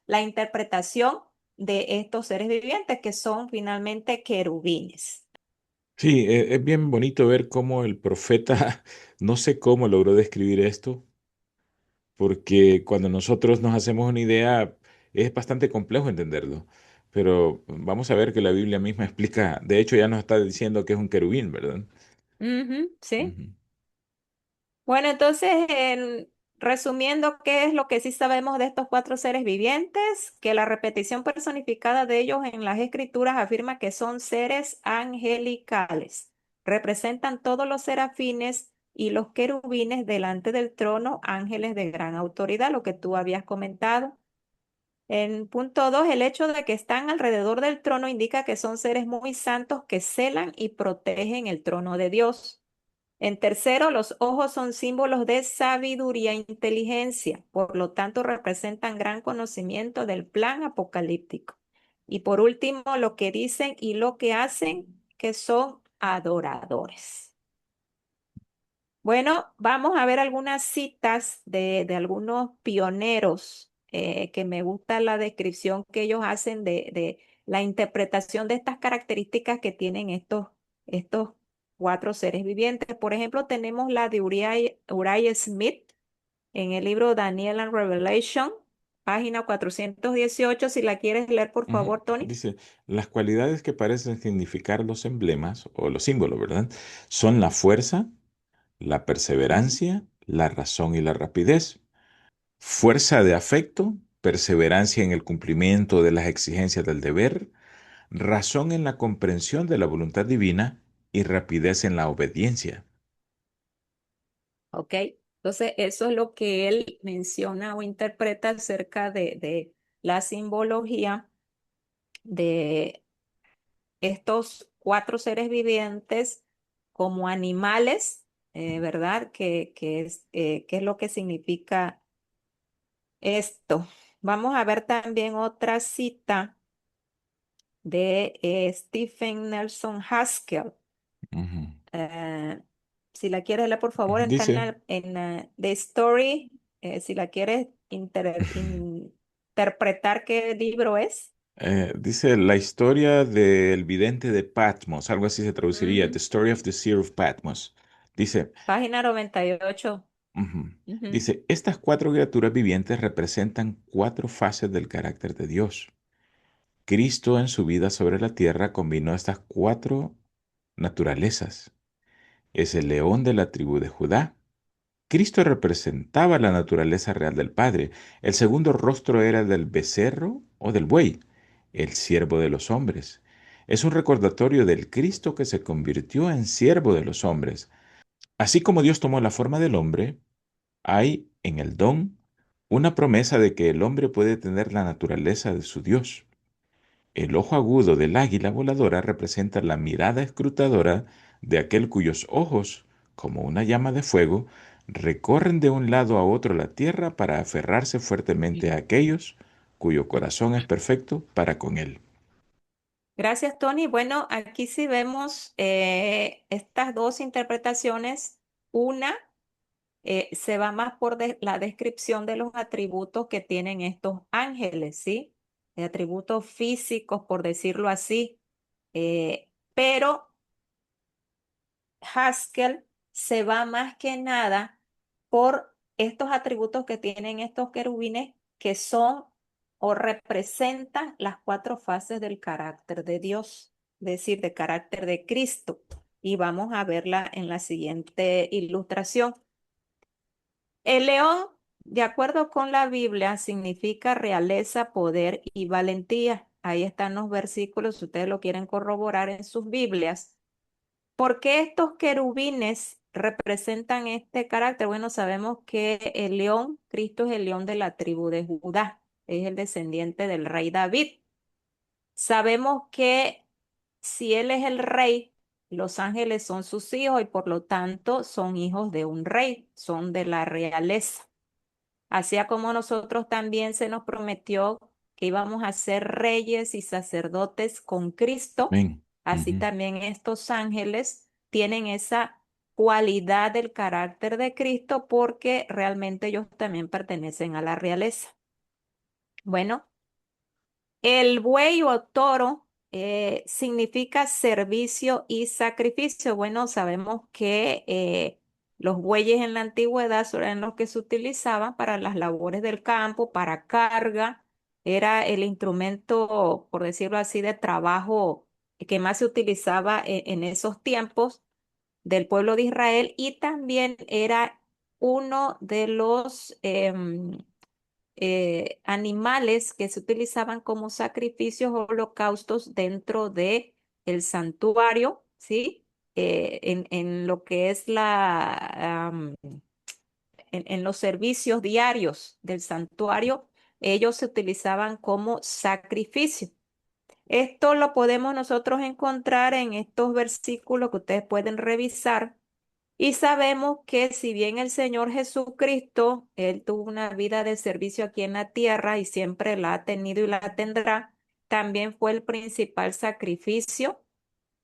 la interpretación de estos seres vivientes que son finalmente querubines. Sí, es bien bonito ver cómo el profeta, no sé cómo logró describir esto, porque cuando nosotros nos hacemos una idea es bastante complejo entenderlo. Pero vamos a ver que la Biblia misma explica, de hecho ya nos está diciendo que es un querubín, ¿verdad? Ujú, sí. Ujú. Bueno, entonces, resumiendo, ¿qué es lo que sí sabemos de estos cuatro seres vivientes? Que la repetición personificada de ellos en las escrituras afirma que son seres angelicales. Representan todos los serafines y los querubines delante del trono, ángeles de gran autoridad, lo que tú habías comentado. En punto 2, el hecho de que están alrededor del trono indica que son seres muy santos que celan y protegen el trono de Dios. En tercero, los ojos son símbolos de sabiduría e inteligencia, por lo tanto representan gran conocimiento del plan apocalíptico. Y por último, lo que dicen y lo que hacen, que son adoradores. Bueno, vamos a ver algunas citas de algunos pioneros que me gusta la descripción que ellos hacen de la interpretación de estas características que tienen estos cuatro seres vivientes. Por ejemplo, tenemos la de Uriah Smith en el libro Daniel and Revelation, página 418. Si la quieres leer, por Ujú. favor, Tony. Dice, las cualidades que parecen significar los emblemas o los símbolos, ¿verdad? Son la fuerza, la Ujú. perseverancia, la razón y la rapidez. Fuerza de afecto, perseverancia en el cumplimiento de las exigencias del deber, razón en la comprensión de la voluntad divina y rapidez en la obediencia. ¿Ok? Entonces, eso es lo que él menciona o interpreta acerca de la simbología de estos cuatro seres vivientes como animales, ¿verdad? ¿Qué es lo que significa esto? Vamos a ver también otra cita de Stephen Nelson Haskell. Ujú. Eh, si la quieres leer, por favor, está en, Dice, The Story. Si la quieres interpretar qué libro es. dice la historia del vidente de Patmos, algo así se traduciría, The Ujú. Story of the Seer of Patmos. Dice, Página 98. Ujú. Ujú. Dice, estas cuatro criaturas vivientes representan cuatro fases del carácter de Dios. Cristo en su vida sobre la tierra combinó estas cuatro naturalezas. Es el león de la tribu de Judá. Cristo representaba la naturaleza real del Padre. El segundo rostro era el del becerro o del buey, el siervo de los hombres. Es un recordatorio del Cristo que se convirtió en siervo de los hombres. Así como Dios tomó la forma del hombre, hay en el don una promesa de que el hombre puede tener la naturaleza de su Dios. El ojo agudo del águila voladora representa la mirada escrutadora de aquel cuyos ojos, como una llama de fuego, recorren de un lado a otro la tierra para aferrarse fuertemente a aquellos cuyo corazón es perfecto para con él. Gracias, Tony. Bueno, aquí sí vemos estas dos interpretaciones. Una se va más por la descripción de los atributos que tienen estos ángeles, ¿sí? De atributos físicos, por decirlo así. Pero Haskell se va más que nada por estos atributos que tienen estos querubines que son o representan las cuatro fases del carácter de Dios, es decir, del carácter de Cristo. Y vamos a verla en la siguiente ilustración. El león, de acuerdo con la Biblia, significa realeza, poder y valentía. Ahí están los versículos, si ustedes lo quieren corroborar en sus Biblias. ¿Por qué estos querubines representan este carácter? Bueno, sabemos que el león, Cristo es el león de la tribu de Judá, es el descendiente del rey David. Sabemos que si él es el rey, los ángeles son sus hijos y por lo tanto son hijos de un rey, son de la realeza. Así como nosotros también se nos prometió que íbamos a ser reyes y sacerdotes con Cristo, Amén. así Ujú. también estos ángeles tienen esa cualidad del carácter de Cristo porque realmente ellos también pertenecen a la realeza. Bueno, el buey o toro significa servicio y sacrificio. Bueno, sabemos que los bueyes en la antigüedad eran los que se utilizaban para las labores del campo, para carga. Era el instrumento, por decirlo así, de trabajo que más se utilizaba en esos tiempos del pueblo de Israel y también era uno de los animales que se utilizaban como sacrificios o holocaustos dentro de el santuario, ¿sí? En lo que es en los servicios diarios del santuario, ellos se utilizaban como sacrificio. Esto lo podemos nosotros encontrar en estos versículos que ustedes pueden revisar y sabemos que si bien el Señor Jesucristo, Él tuvo una vida de servicio aquí en la tierra y siempre la ha tenido y la tendrá, también fue el principal sacrificio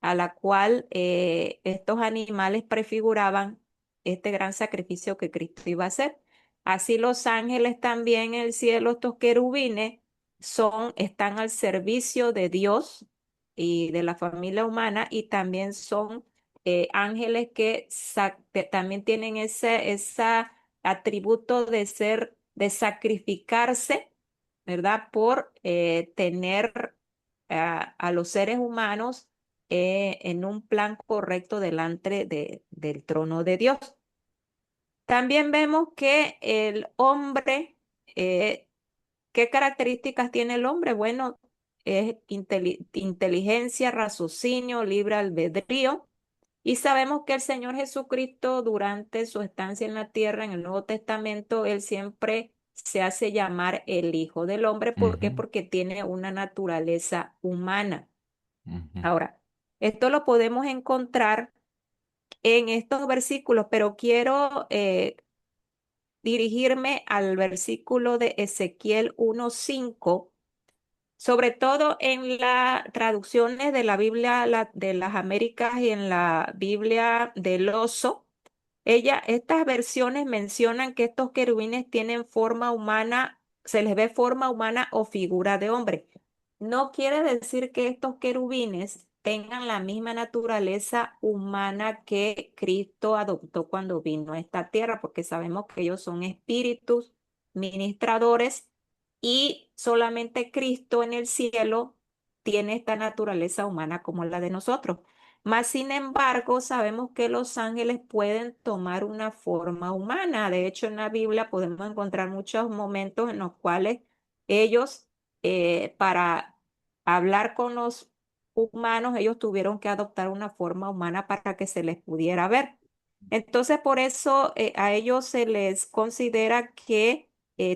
a la cual estos animales prefiguraban este gran sacrificio que Cristo iba a hacer. Así los ángeles también en el cielo, estos querubines, están al servicio de Dios y de la familia humana y también son ángeles que también tienen ese atributo de ser, de sacrificarse, ¿verdad? Por tener a los seres humanos en un plan correcto delante del trono de Dios. También vemos que el hombre, ¿qué características tiene el hombre? Bueno, es inteligencia, raciocinio, libre albedrío. Y sabemos que el Señor Jesucristo durante su estancia en la tierra, en el Nuevo Testamento, Él siempre se hace llamar el Hijo del Hombre. ¿Por qué? Ujú. Porque tiene una naturaleza humana. Ujú. Ahora, esto lo podemos encontrar en estos versículos, pero quiero dirigirme al versículo de Ezequiel 1:5, sobre todo en las traducciones de la Biblia de las Américas y en la Biblia del Oso. Estas versiones mencionan que estos querubines tienen forma humana, se les ve forma humana o figura de hombre. No quiere decir que estos querubines tengan la misma naturaleza humana que Cristo adoptó cuando vino a esta tierra, porque sabemos que ellos son espíritus ministradores y solamente Cristo en el cielo tiene esta naturaleza humana como la de nosotros. Mas, sin embargo, sabemos que los ángeles pueden tomar una forma humana. De hecho, en la Biblia podemos encontrar muchos momentos en los cuales ellos, para hablar con los humanos, ellos tuvieron que adoptar una forma humana para que se les pudiera ver. Entonces, por eso a ellos se les considera que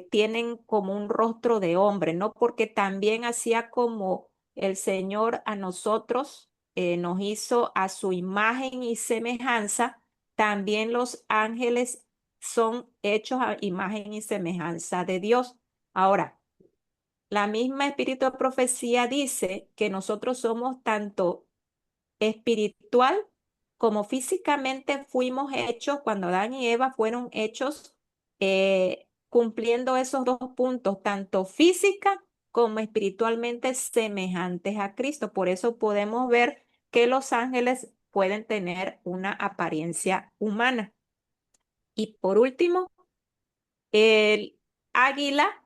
tienen como un rostro de hombre, ¿no? Porque también hacía como el Señor a nosotros nos hizo a su imagen y semejanza, también los ángeles son hechos a imagen y semejanza de Dios. Ahora, la misma espíritu de profecía dice que nosotros somos tanto espiritual como físicamente fuimos hechos cuando Adán y Eva fueron hechos cumpliendo esos dos puntos, tanto física como espiritualmente semejantes a Cristo. Por eso podemos ver que los ángeles pueden tener una apariencia humana. Y por último, el águila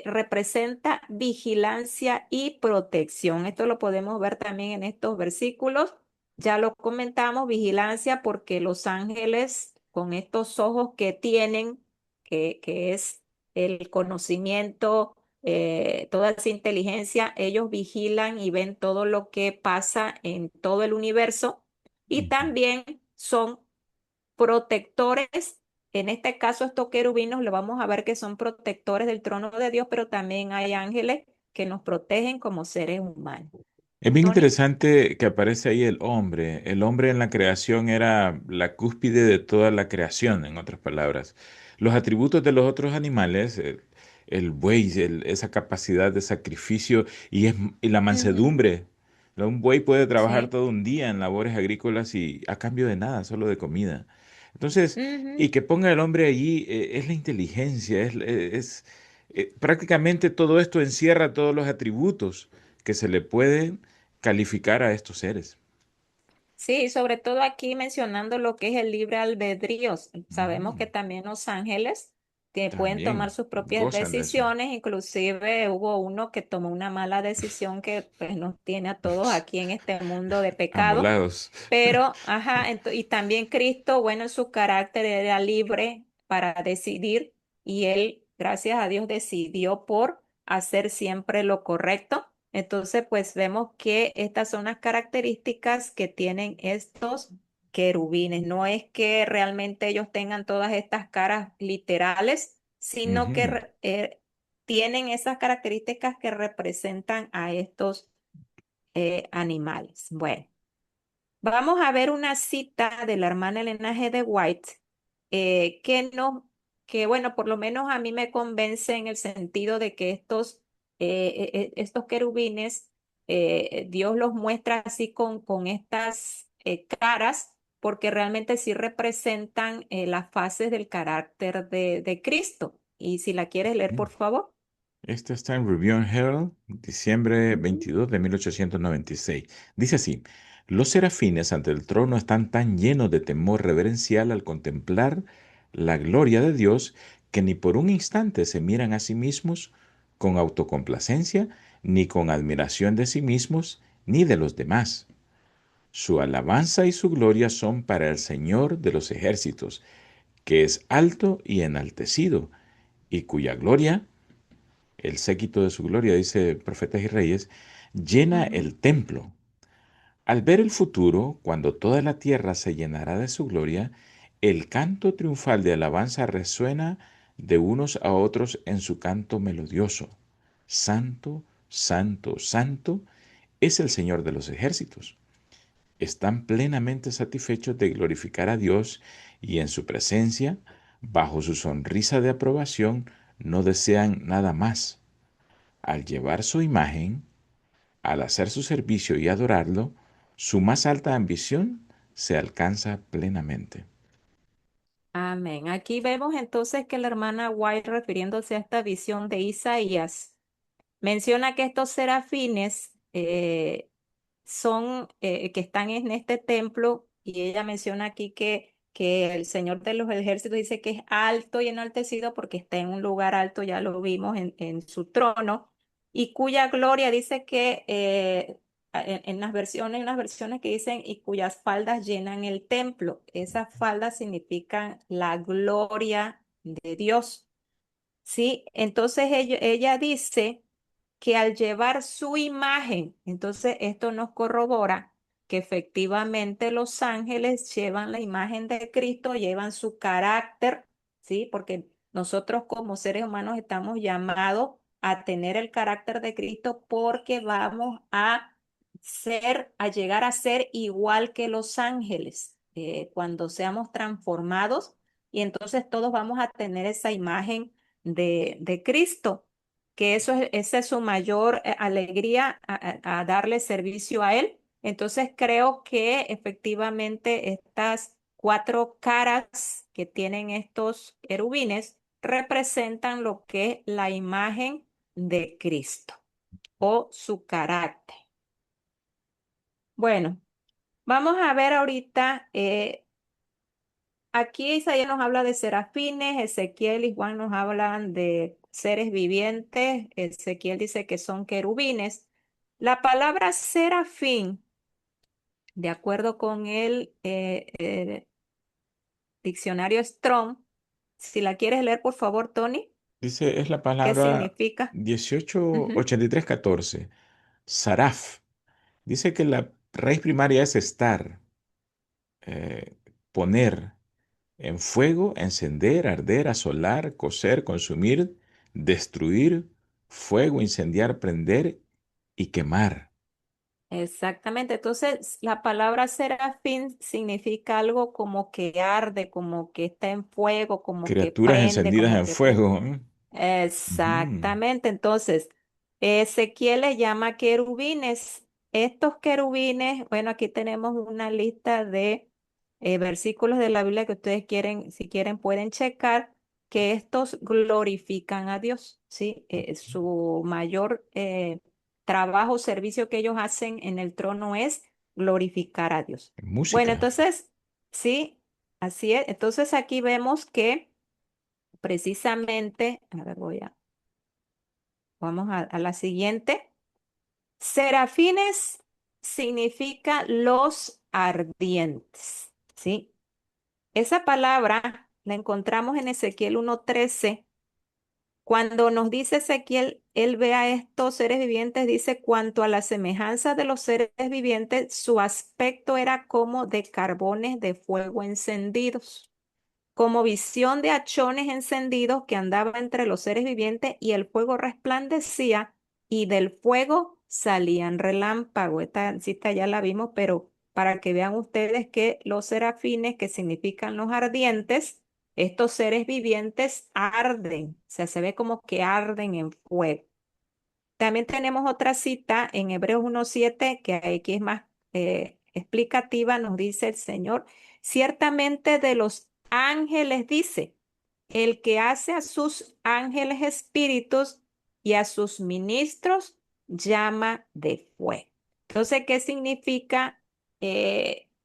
representa vigilancia y protección. Esto lo podemos ver también en estos versículos. Ya lo comentamos, vigilancia porque los ángeles con estos ojos que tienen, que es el conocimiento, toda esa inteligencia, ellos vigilan y ven todo lo que pasa en todo el universo y Ujú. también son protectores. En este caso, estos querubinos lo vamos a ver que son protectores del trono de Dios, pero también hay ángeles que nos protegen como seres humanos. Es bien Tony. interesante que aparece ahí el hombre. El hombre en la creación era la cúspide de toda la creación, en otras palabras. Los atributos de los otros animales, el buey, esa capacidad de sacrificio y la Ujú. mansedumbre. Un buey puede trabajar Sí. todo un día en labores agrícolas y a cambio de nada, solo de comida. Entonces, y Ujú. que ponga el hombre allí, es la inteligencia, prácticamente todo esto encierra todos los atributos que se le pueden calificar a estos seres. Sí, sobre todo aquí mencionando lo que es el libre albedrío. Sabemos que Mm, también los ángeles que pueden tomar también sus propias gozan de eso. decisiones, inclusive hubo uno que tomó una mala decisión que pues, nos tiene a todos aquí en este mundo de pecado. Amolados. Pero, ajá, y también Cristo, bueno, en su carácter era libre para decidir y él, gracias a Dios, decidió por hacer siempre lo correcto. Entonces, pues vemos que estas son las características que tienen estos querubines. No es que realmente ellos tengan todas estas caras literales, sino que Ujú. tienen esas características que representan a estos animales. Bueno. Vamos a ver una cita de la hermana Elena G. de White que no, que bueno, por lo menos a mí me convence en el sentido de que estos querubines, Dios los muestra así con estas caras, porque realmente sí representan las fases del carácter de Cristo. Y si la quieres leer, por favor. Esta está en Review and Herald, diciembre Ujú, 22 de 1896. Dice así, los serafines ante el trono están tan llenos de temor reverencial al contemplar la gloria de Dios que ni por un instante se miran a sí mismos con autocomplacencia, ni con admiración de sí mismos, ni de los demás. Su alabanza y su gloria son para el Señor de los ejércitos, que es alto y enaltecido, y cuya gloria, el séquito de su gloria, dice Profetas y Reyes, llena ujú. el templo. Al ver el futuro, cuando toda la tierra se llenará de su gloria, el canto triunfal de alabanza resuena de unos a otros en su canto melodioso. Santo, santo, santo es el Señor de los ejércitos. Están plenamente satisfechos de glorificar a Dios y en su presencia, bajo su sonrisa de aprobación, no desean nada más. Al llevar su imagen, al hacer su servicio y adorarlo, su más alta ambición se alcanza plenamente. Amén. Aquí vemos entonces que la hermana White, refiriéndose a esta visión de Isaías, menciona que estos serafines son, que están en este templo, y ella menciona aquí que el Señor de los ejércitos dice que es alto y enaltecido porque está en un lugar alto, ya lo vimos en su trono, y cuya gloria dice que en las versiones, hay unas versiones que dicen y cuyas faldas llenan el templo. Esas faldas significan la gloria de Dios. ¿Sí? Entonces ella dice que al llevar su imagen, entonces esto nos corrobora que efectivamente los ángeles llevan la imagen de Cristo, llevan su carácter, ¿sí? Porque nosotros como seres humanos estamos llamados a tener el carácter de Cristo porque vamos a ser, a llegar a ser igual que los ángeles cuando seamos transformados, y entonces todos vamos a tener esa imagen de Cristo, que esa es su mayor alegría a darle servicio a Él. Entonces creo que efectivamente estas cuatro caras que tienen estos querubines representan lo que es la imagen de Cristo o su carácter. Bueno, vamos a ver ahorita. Aquí Isaías nos habla de serafines, Ezequiel y Juan nos hablan de seres vivientes, Ezequiel dice que son querubines. La palabra serafín, de acuerdo con el diccionario Strong, si la quieres leer, por favor, Tony, Dice, es la ¿qué palabra significa? Ujú. 188314, saraf. Dice que la raíz primaria es estar, eh, poner en fuego, encender, arder, asolar, cocer, consumir, destruir, fuego, incendiar, prender y quemar. Exactamente. Entonces, la palabra serafín significa algo como que arde, como que está en fuego, como que Criaturas prende, encendidas como en que fuego. ¿Eh? Ujú. exactamente. Entonces, Ezequiel les llama querubines. Estos querubines, bueno, aquí tenemos una lista de versículos de la Biblia que ustedes quieren, si quieren, pueden checar que estos glorifican a Dios, ¿sí? Su mayor trabajo, servicio que ellos hacen en el trono es glorificar a Dios. Bueno, Música. entonces, sí, así es. Entonces aquí vemos que precisamente, a ver, vamos a la siguiente. Serafines significa los ardientes, ¿sí? Esa palabra la encontramos en Ezequiel 1:13. Cuando nos dice Ezequiel, él ve a estos seres vivientes, dice, cuanto a la semejanza de los seres vivientes, su aspecto era como de carbones de fuego encendidos, como visión de hachones encendidos que andaba entre los seres vivientes, y el fuego resplandecía y del fuego salían relámpagos. Esta cita ya la vimos, pero para que vean ustedes que los serafines, que significan los ardientes, estos seres vivientes arden, o sea, se ve como que arden en fuego. También tenemos otra cita en Hebreos 1:7 que aquí es más explicativa, nos dice el Señor, ciertamente de los ángeles dice, el que hace a sus ángeles espíritus y a sus ministros llama de fuego. Entonces, ¿qué significa?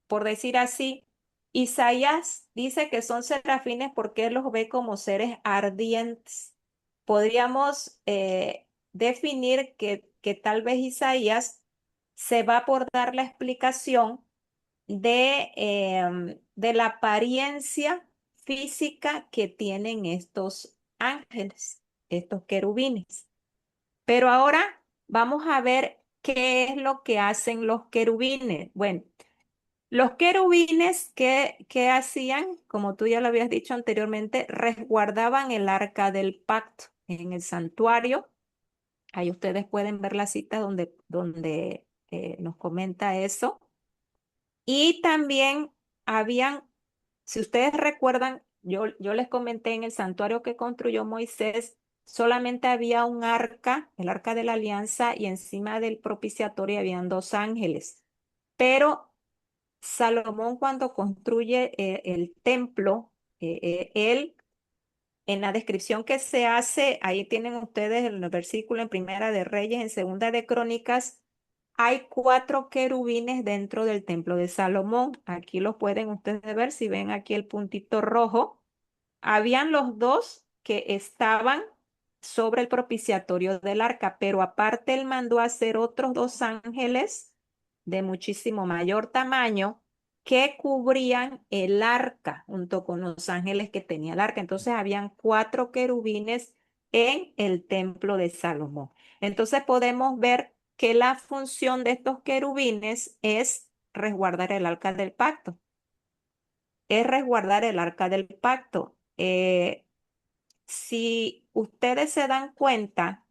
Por decir así, Isaías dice que son serafines porque él los ve como seres ardientes. Podríamos definir que tal vez Isaías se va por dar la explicación de la apariencia física que tienen estos ángeles, estos querubines. Pero ahora vamos a ver qué es lo que hacen los querubines. Bueno, los querubines que hacían, como tú ya lo habías dicho anteriormente, resguardaban el arca del pacto en el santuario. Ahí ustedes pueden ver la cita donde nos comenta eso. Y también habían, si ustedes recuerdan, yo les comenté en el santuario que construyó Moisés, solamente había un arca, el arca de la alianza, y encima del propiciatorio habían dos ángeles. Pero Salomón cuando construye el templo, él, en la descripción que se hace, ahí tienen ustedes el versículo en Primera de Reyes, en Segunda de Crónicas, hay cuatro querubines dentro del templo de Salomón. Aquí los pueden ustedes ver si ven aquí el puntito rojo. Habían los dos que estaban sobre el propiciatorio del arca, pero aparte él mandó a hacer otros dos ángeles de muchísimo mayor tamaño que cubrían el arca junto con los ángeles que tenía el arca. Entonces habían cuatro querubines en el templo de Salomón. Entonces podemos ver que la función de estos querubines es resguardar el arca del pacto. Es resguardar el arca del pacto. Si ustedes se dan cuenta,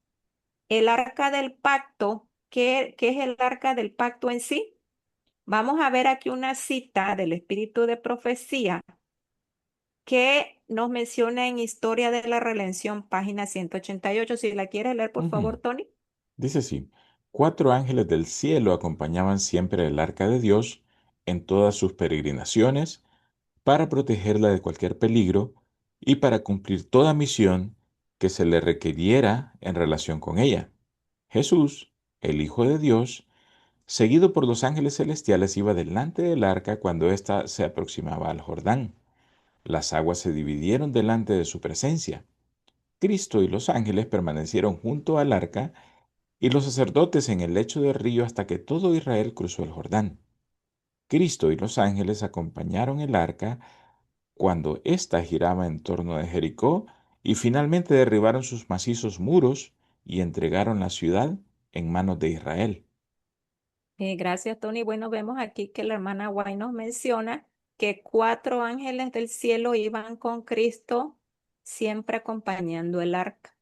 el arca del pacto, ¿qué es el arca del pacto en sí? Vamos a ver aquí una cita del Espíritu de Profecía que nos menciona en Historia de la Redención, página 188. Si la quieres leer, por Ujú. favor, Tony. Dice así, cuatro ángeles del cielo acompañaban siempre el arca de Dios en todas sus peregrinaciones para protegerla de cualquier peligro y para cumplir toda misión que se le requiriera en relación con ella. Jesús, el Hijo de Dios, seguido por los ángeles celestiales, iba delante del arca cuando ésta se aproximaba al Jordán. Las aguas se dividieron delante de su presencia. Cristo y los ángeles permanecieron junto al arca y los sacerdotes en el lecho del río hasta que todo Israel cruzó el Jordán. Cristo y los ángeles acompañaron el arca cuando ésta giraba en torno de Jericó y finalmente derribaron sus macizos muros y entregaron la ciudad en manos de Israel. Gracias, Tony. Bueno, vemos aquí que la hermana White nos menciona que cuatro ángeles del cielo iban con Cristo, siempre acompañando el arca.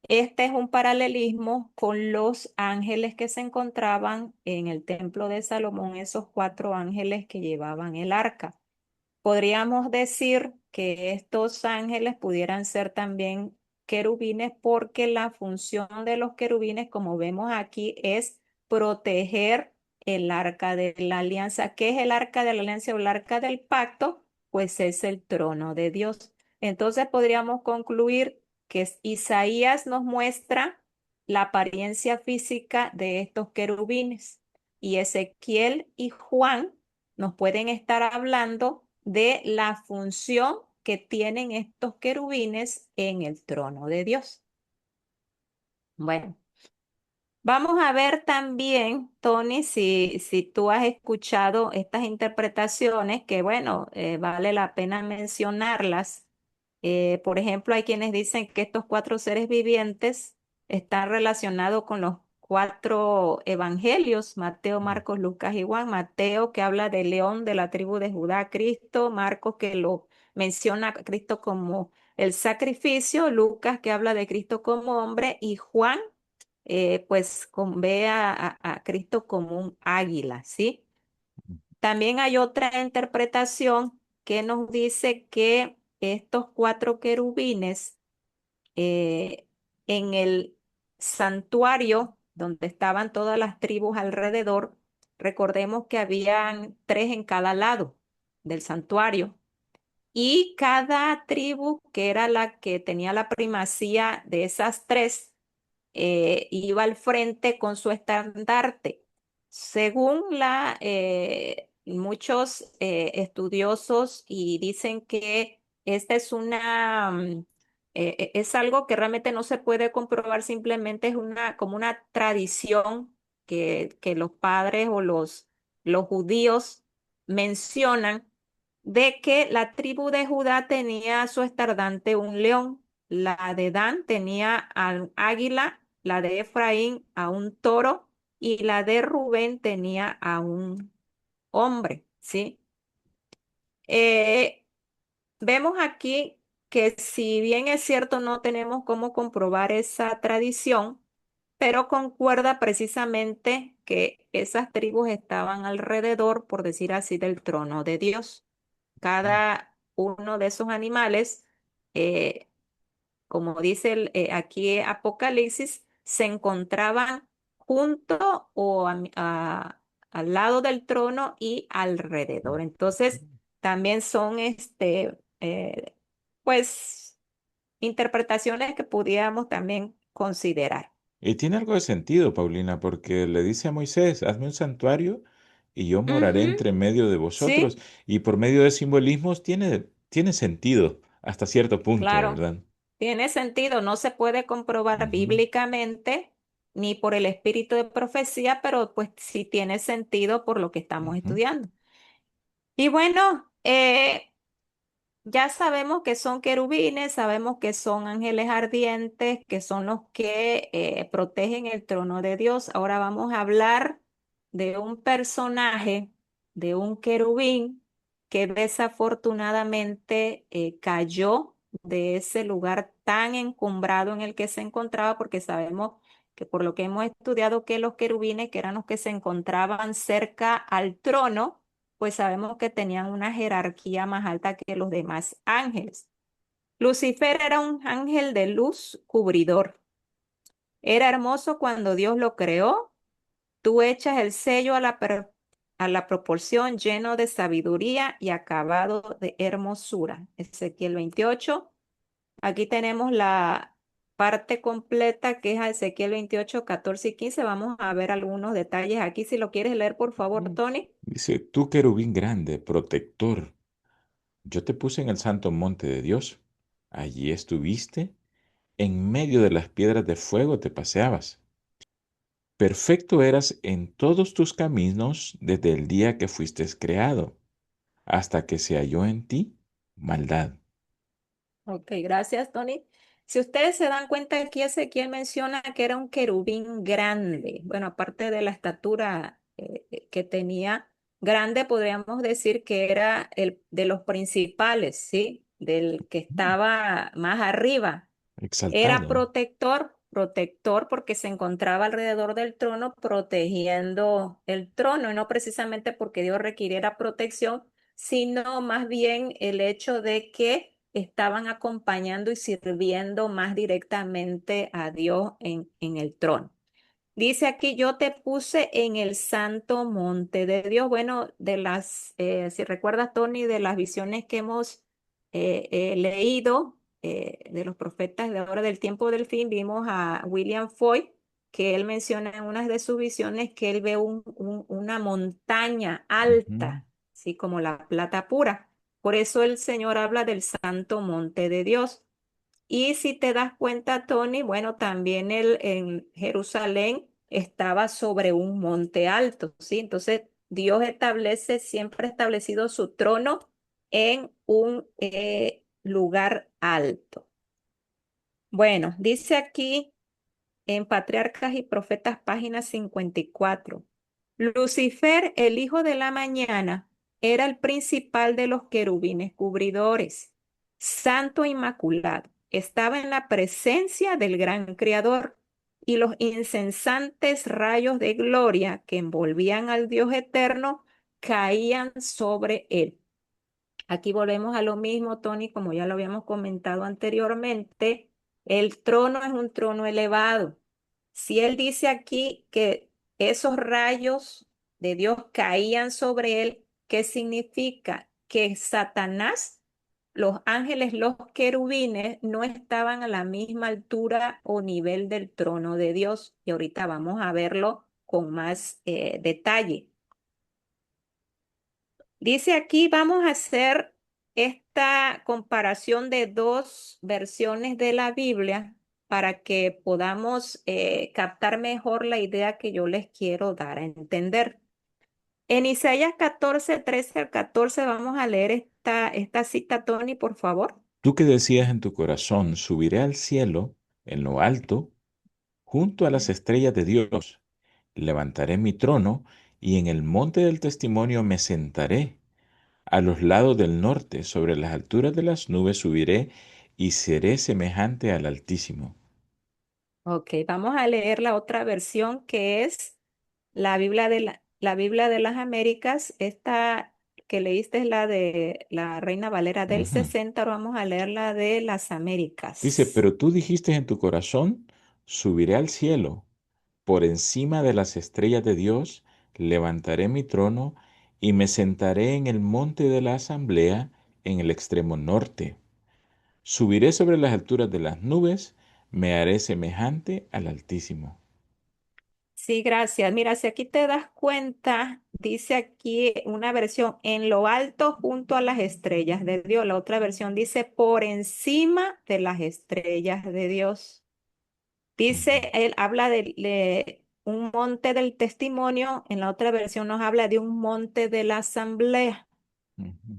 Este es un paralelismo con los ángeles que se encontraban en el templo de Salomón, esos cuatro ángeles que llevaban el arca. Podríamos decir que estos ángeles pudieran ser también querubines porque la función de los querubines, como vemos aquí, es proteger el arca de la alianza. ¿Qué es el arca de la alianza o el arca del pacto? Pues es el trono de Dios. Entonces podríamos concluir que Isaías nos muestra la apariencia física de estos querubines y Ezequiel y Juan nos pueden estar hablando de la función que tienen estos querubines en el trono de Dios. Bueno, vamos a ver también, Tony, si tú has escuchado estas interpretaciones, que bueno, vale la pena mencionarlas. Por ejemplo, hay quienes dicen que estos cuatro seres vivientes están relacionados con los cuatro evangelios, Mateo, Marcos, Lucas y Juan. Mateo que habla del león de la tribu de Judá, Cristo, Marcos que lo menciona a Cristo como el sacrificio, Lucas que habla de Cristo como hombre y Juan pues ve a Cristo como un águila, ¿sí? También hay otra interpretación que nos dice que estos cuatro querubines eh, en el santuario donde estaban todas las tribus alrededor, recordemos que habían tres en cada lado del santuario y cada tribu que era la que tenía la primacía de esas tres, iba al frente con su estandarte. Según muchos estudiosos y dicen que esta es es algo que realmente no se puede comprobar, simplemente es como una tradición que los padres o los judíos mencionan de que la tribu de Judá tenía a su estandarte un león, la de Dan tenía al águila, la de Efraín a un toro y la de Rubén tenía a un hombre, ¿sí? Eh, Vemos aquí que si bien es cierto no tenemos cómo comprobar esa tradición, pero concuerda precisamente que esas tribus estaban alrededor, por decir así, del trono de Dios. Cada uno de esos animales, eh, como dice aquí Apocalipsis, se encontraban junto o al lado del trono y alrededor. Entonces, también son pues, interpretaciones que pudiéramos también considerar. Y tiene algo de sentido, Paulina, porque le dice a Moisés, hazme un santuario y yo moraré Ujú, entre medio de vosotros. sí, Y por medio de simbolismos tiene sentido hasta cierto punto, claro, ¿verdad? tiene sentido. No se puede comprobar Ujú, bíblicamente ni por el espíritu de profecía, pero pues sí tiene sentido por lo que estamos ujú, estudiando. Y bueno, ya sabemos que son querubines, sabemos que son ángeles ardientes, que son los que protegen el trono de Dios. Ahora vamos a hablar de un personaje, de un querubín que desafortunadamente cayó de ese lugar tan encumbrado en el que se encontraba, porque sabemos que por lo que hemos estudiado que los querubines, que eran los que se encontraban cerca al trono, pues sabemos que tenían una jerarquía más alta que los demás ángeles. Lucifer era un ángel de luz cubridor. Era hermoso cuando Dios lo creó. Tú echas el sello a la proporción lleno de sabiduría y acabado de hermosura. Ezequiel 28. Aquí tenemos la parte completa que es a Ezequiel 28, 14 y 15. Vamos a ver algunos detalles aquí. Si lo quieres leer, por favor, ujú. Tony. Dice, tú querubín grande, protector, yo te puse en el santo monte de Dios. Allí estuviste, en medio de las piedras de fuego te paseabas. Perfecto eras en todos tus caminos desde el día que fuiste creado, hasta que se halló en ti maldad. Ok, gracias, Tony. Si ustedes se dan cuenta, aquí Ezequiel menciona que era un querubín grande. Bueno, aparte de la estatura que tenía grande, podríamos decir que era el de los principales, ¿sí? Del que estaba más arriba. Era Exaltado. protector, protector porque se encontraba alrededor del trono protegiendo el trono, y no precisamente porque Dios requiriera protección, sino más bien el hecho de que estaban acompañando y sirviendo más directamente a Dios en el trono. Dice aquí, yo te puse en el santo monte de Dios. Bueno, si recuerdas, Tony, de las visiones que hemos leído de los profetas de ahora del tiempo del fin, vimos a William Foy, que él menciona en una de sus visiones que él ve una montaña Ujú. alta, así como la plata pura. Por eso el Señor habla del santo monte de Dios. Y si te das cuenta, Tony, bueno, también él en Jerusalén estaba sobre un monte alto, ¿sí? Entonces, Dios establece, siempre ha establecido su trono en un lugar alto. Bueno, dice aquí en Patriarcas y Profetas, página 54. Lucifer, el hijo de la mañana, era el principal de los querubines cubridores, santo e inmaculado. Estaba en la presencia del gran Creador y los incesantes rayos de gloria que envolvían al Dios eterno caían sobre él. Aquí volvemos a lo mismo, Tony, como ya lo habíamos comentado anteriormente. El trono es un trono elevado. Si él dice aquí que esos rayos de Dios caían sobre él, ¿qué significa? Que Satanás, los ángeles, los querubines no estaban a la misma altura o nivel del trono de Dios. Y ahorita vamos a verlo con más detalle. Dice aquí, vamos a hacer esta comparación de dos versiones de la Biblia para que podamos captar mejor la idea que yo les quiero dar a entender. En Isaías 14, 13 al 14, vamos a leer esta cita, Tony, por favor. Tú que decías en tu corazón, subiré al cielo, en lo alto, junto a las estrellas de Dios, levantaré mi trono y en el monte del testimonio me sentaré. A los lados del norte, sobre las alturas de las nubes subiré y seré semejante al Altísimo. Ok, vamos a leer la otra versión que es la Biblia de las Américas. Esta que leíste es la de la Reina Valera del Ujú. 60. Ahora vamos a leer la de las Dice, Américas. pero tú dijiste en tu corazón, subiré al cielo, por encima de las estrellas de Dios, levantaré mi trono y me sentaré en el monte de la asamblea en el extremo norte. Subiré sobre las alturas de las nubes, Me haré semejante al Altísimo. Sí, gracias. Mira, si aquí te das cuenta, dice aquí una versión en lo alto junto a las estrellas de Dios. La otra versión dice por encima de las estrellas de Dios. Ujú, Dice, él habla de un monte del testimonio. En la otra versión nos habla de un monte de la asamblea. ujú,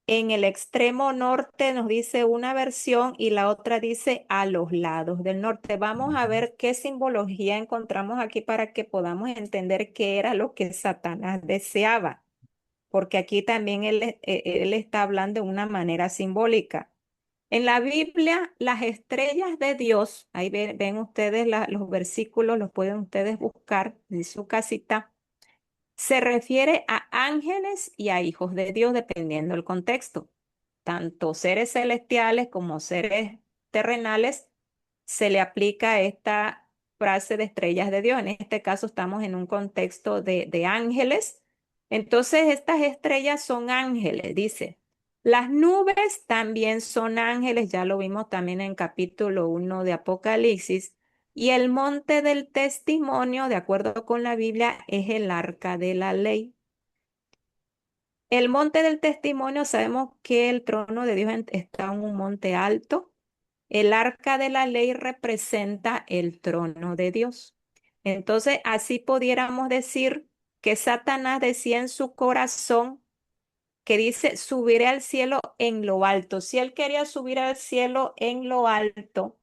En el extremo norte nos dice una versión y la otra dice a los lados del norte. Vamos a ujú, ver qué simbología encontramos aquí para que podamos entender qué era lo que Satanás deseaba, porque aquí también él está hablando de una manera simbólica. En la Biblia, las estrellas de Dios, ahí ven ustedes los versículos, los pueden ustedes buscar en su casita. Se refiere a ángeles y a hijos de Dios, dependiendo del contexto. Tanto seres celestiales como seres terrenales se le aplica esta frase de estrellas de Dios. En este caso estamos en un contexto de ángeles. Entonces, estas estrellas son ángeles, dice. Las nubes también son ángeles, ya lo vimos también en capítulo 1 de Apocalipsis. Y el monte del testimonio, de acuerdo con la Biblia, es el arca de la ley. El monte del testimonio, sabemos que el trono de Dios está en un monte alto. El arca de la ley representa el trono de Dios. Entonces, así pudiéramos decir que Satanás decía en su corazón que dice, subiré al cielo en lo alto. Si él quería subir al cielo en lo alto,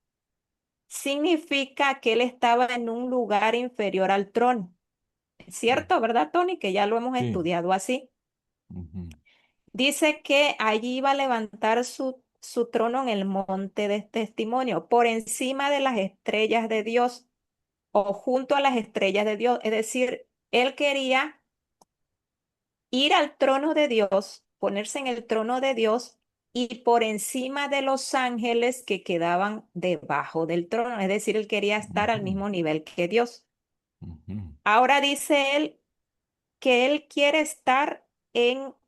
significa que él estaba en un lugar inferior al trono. Es cierto, ¿verdad, Tony? Que ya lo hemos sí, estudiado así. ujú, Dice que allí iba a levantar su trono en el monte de testimonio, por encima de las estrellas de Dios o junto a las estrellas de Dios. Es decir, él quería ir al trono de Dios, ponerse en el trono de Dios y por encima de los ángeles que quedaban debajo del trono. Es decir, él quería estar al ujú, mismo nivel que Dios. ujú, Ahora dice él que él quiere estar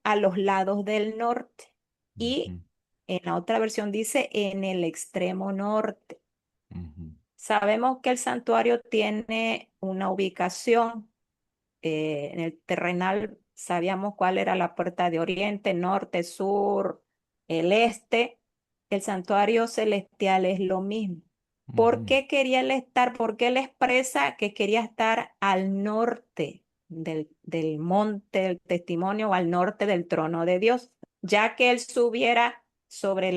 a los lados del norte y ujú, en la otra versión dice en el extremo norte. ujú, Sabemos que el santuario tiene una ubicación. En el terrenal sabíamos cuál era la puerta de oriente, norte, sur, el este. El santuario celestial es lo mismo. ¿Por ujú, qué quería él estar? Porque él expresa que quería estar al norte del monte del testimonio o al norte del trono de Dios, ya que él subiera sobre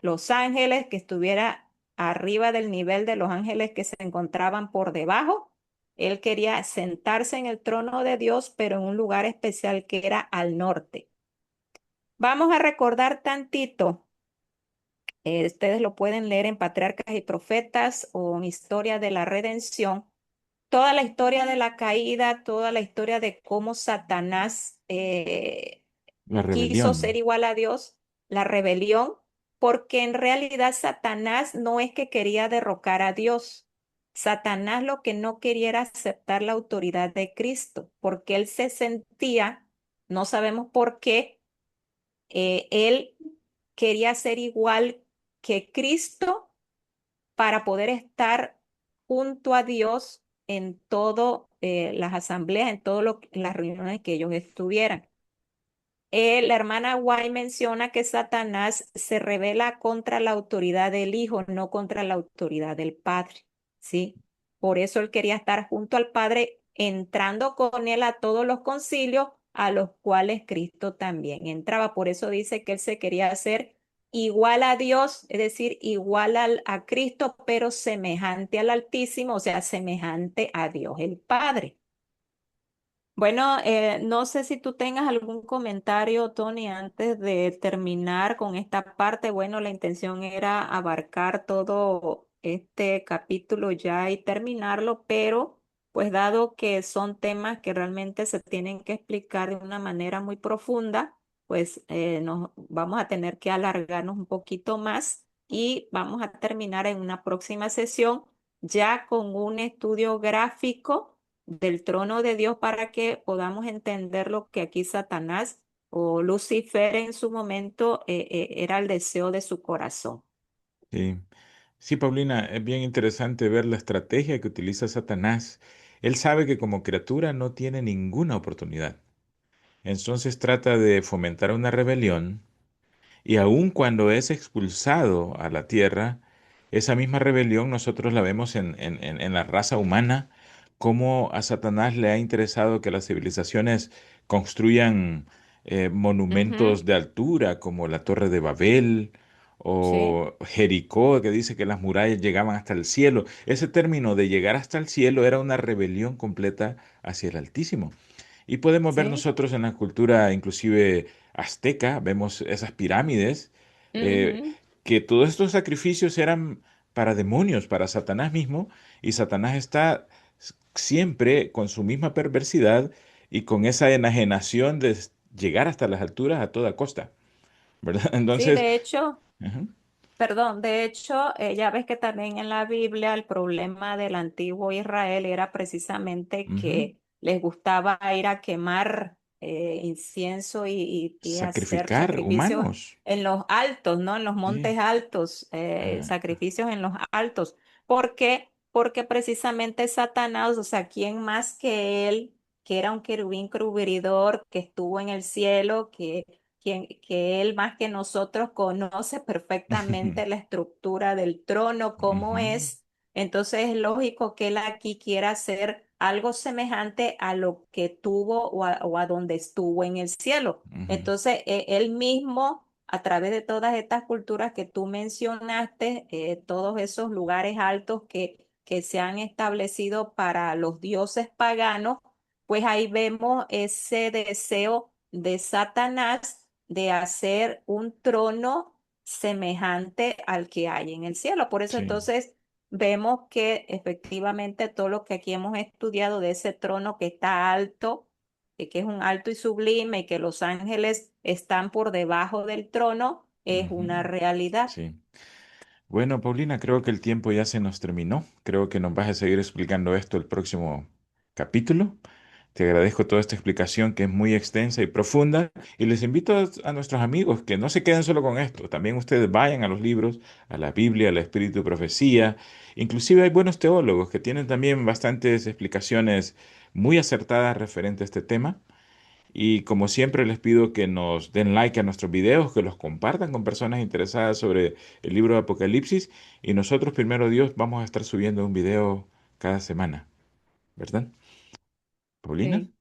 los ángeles, que estuviera arriba del nivel de los ángeles que se encontraban por debajo. Él quería sentarse en el trono de Dios, pero en un lugar especial que era al norte. Vamos a recordar tantito. Ustedes lo pueden leer en Patriarcas y Profetas o en Historia de la Redención. Toda la historia de la caída, toda la historia de cómo Satanás la quiso ser rebelión. igual a Dios, la rebelión, porque en realidad Satanás no es que quería derrocar a Dios. Satanás lo que no quería era aceptar la autoridad de Cristo, porque él se sentía, no sabemos por qué, él quería ser igual que Cristo para poder estar junto a Dios en todas las asambleas, en todas las reuniones que ellos estuvieran. La hermana White menciona que Satanás se revela contra la autoridad del Hijo, no contra la autoridad del Padre, ¿sí? Por eso él quería estar junto al Padre, entrando con él a todos los concilios a los cuales Cristo también entraba. Por eso dice que él se quería hacer igual a Dios, es decir, igual a Cristo, pero semejante al Altísimo, o sea, semejante a Dios el Padre. Bueno, no sé si tú tengas algún comentario, Tony, antes de terminar con esta parte. Bueno, la intención era abarcar todo este capítulo ya y terminarlo, pero pues dado que son temas que realmente se tienen que explicar de una manera muy profunda, pues nos vamos a tener que alargarnos un poquito más y vamos a terminar en una próxima sesión ya con un estudio gráfico del trono de Dios para que podamos entender lo que aquí Satanás o Lucifer en su momento era el deseo de su corazón. Sí. Sí, Paulina, es bien interesante ver la estrategia que utiliza Satanás. Él sabe que como criatura no tiene ninguna oportunidad. Entonces trata de fomentar una rebelión. Y aun cuando es expulsado a la tierra, esa misma rebelión nosotros la vemos en la raza humana, cómo a Satanás le ha interesado que las civilizaciones construyan Ujú. monumentos de altura, como la Torre de Babel Sí, o Jericó, que dice que las murallas llegaban hasta el cielo. Ese término de llegar hasta el cielo era una rebelión completa hacia el Altísimo. Y podemos ver sí. nosotros en la cultura inclusive azteca, vemos esas pirámides, eh, Ujú. que todos estos sacrificios eran para demonios, para Satanás mismo, y Satanás está siempre con su misma perversidad y con esa enajenación de llegar hasta las alturas a toda costa, ¿verdad? Sí, Entonces, de hecho. ujú, Perdón, de hecho, ya ves que también en la Biblia el problema del antiguo Israel era precisamente ujú, que les gustaba ir a quemar incienso y hacer sacrificar sacrificios humanos. en los altos, ¿no? En los Sí. montes altos, Ah, sacrificios en los altos. ¿Por qué? Porque precisamente Satanás, o sea, ¿quién más que él, que era un querubín cubridor, que estuvo en el cielo, que él más que nosotros conoce perfectamente la estructura del trono, cómo ujú, es? Entonces es lógico que él aquí quiera hacer algo semejante a lo que tuvo o a donde estuvo en el cielo. ujú, Entonces él mismo, a través de todas estas culturas que tú mencionaste, todos esos lugares altos que se han establecido para los dioses paganos, pues ahí vemos ese deseo de Satanás de hacer un trono semejante al que hay en el cielo. Por eso sí. entonces vemos que efectivamente todo lo que aquí hemos estudiado de ese trono que está alto, que es un alto y sublime y que los ángeles están por debajo del trono, es Ujú, una realidad. sí. Bueno, Paulina, creo que el tiempo ya se nos terminó. Creo que nos vas a seguir explicando esto el próximo capítulo. Te agradezco toda esta explicación que es muy extensa y profunda. Y les invito a nuestros amigos que no se queden solo con esto. También ustedes vayan a los libros, a la Biblia, al Espíritu y Profecía. Inclusive hay buenos teólogos que tienen también bastantes explicaciones muy acertadas referente a este tema. Y como siempre les pido que nos den like a nuestros videos, que los compartan con personas interesadas sobre el libro de Apocalipsis y nosotros, primero Dios, vamos a estar subiendo un video cada semana, ¿verdad? Paulina. Sí.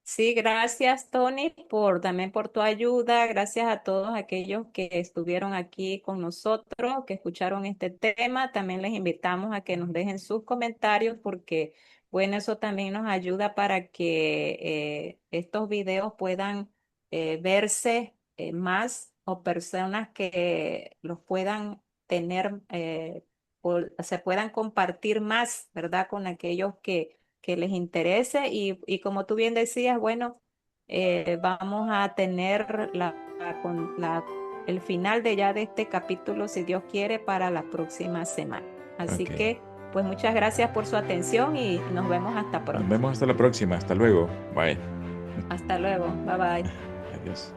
Sí, gracias Tony por también por tu ayuda. Gracias a todos aquellos que estuvieron aquí con nosotros, que escucharon este tema. También les invitamos a que nos dejen sus comentarios porque, bueno, eso también nos ayuda para que estos videos puedan verse más o personas que los puedan tener o se puedan compartir más, ¿verdad? Con aquellos que les interese y como tú bien decías, bueno, vamos a tener el final de ya de este capítulo, si Dios quiere, para la próxima semana. Ok. Así que, pues muchas gracias por su atención y nos vemos hasta Nos pronto. vemos hasta la próxima. Hasta luego. Bye. Hasta luego. Bye bye. Adiós.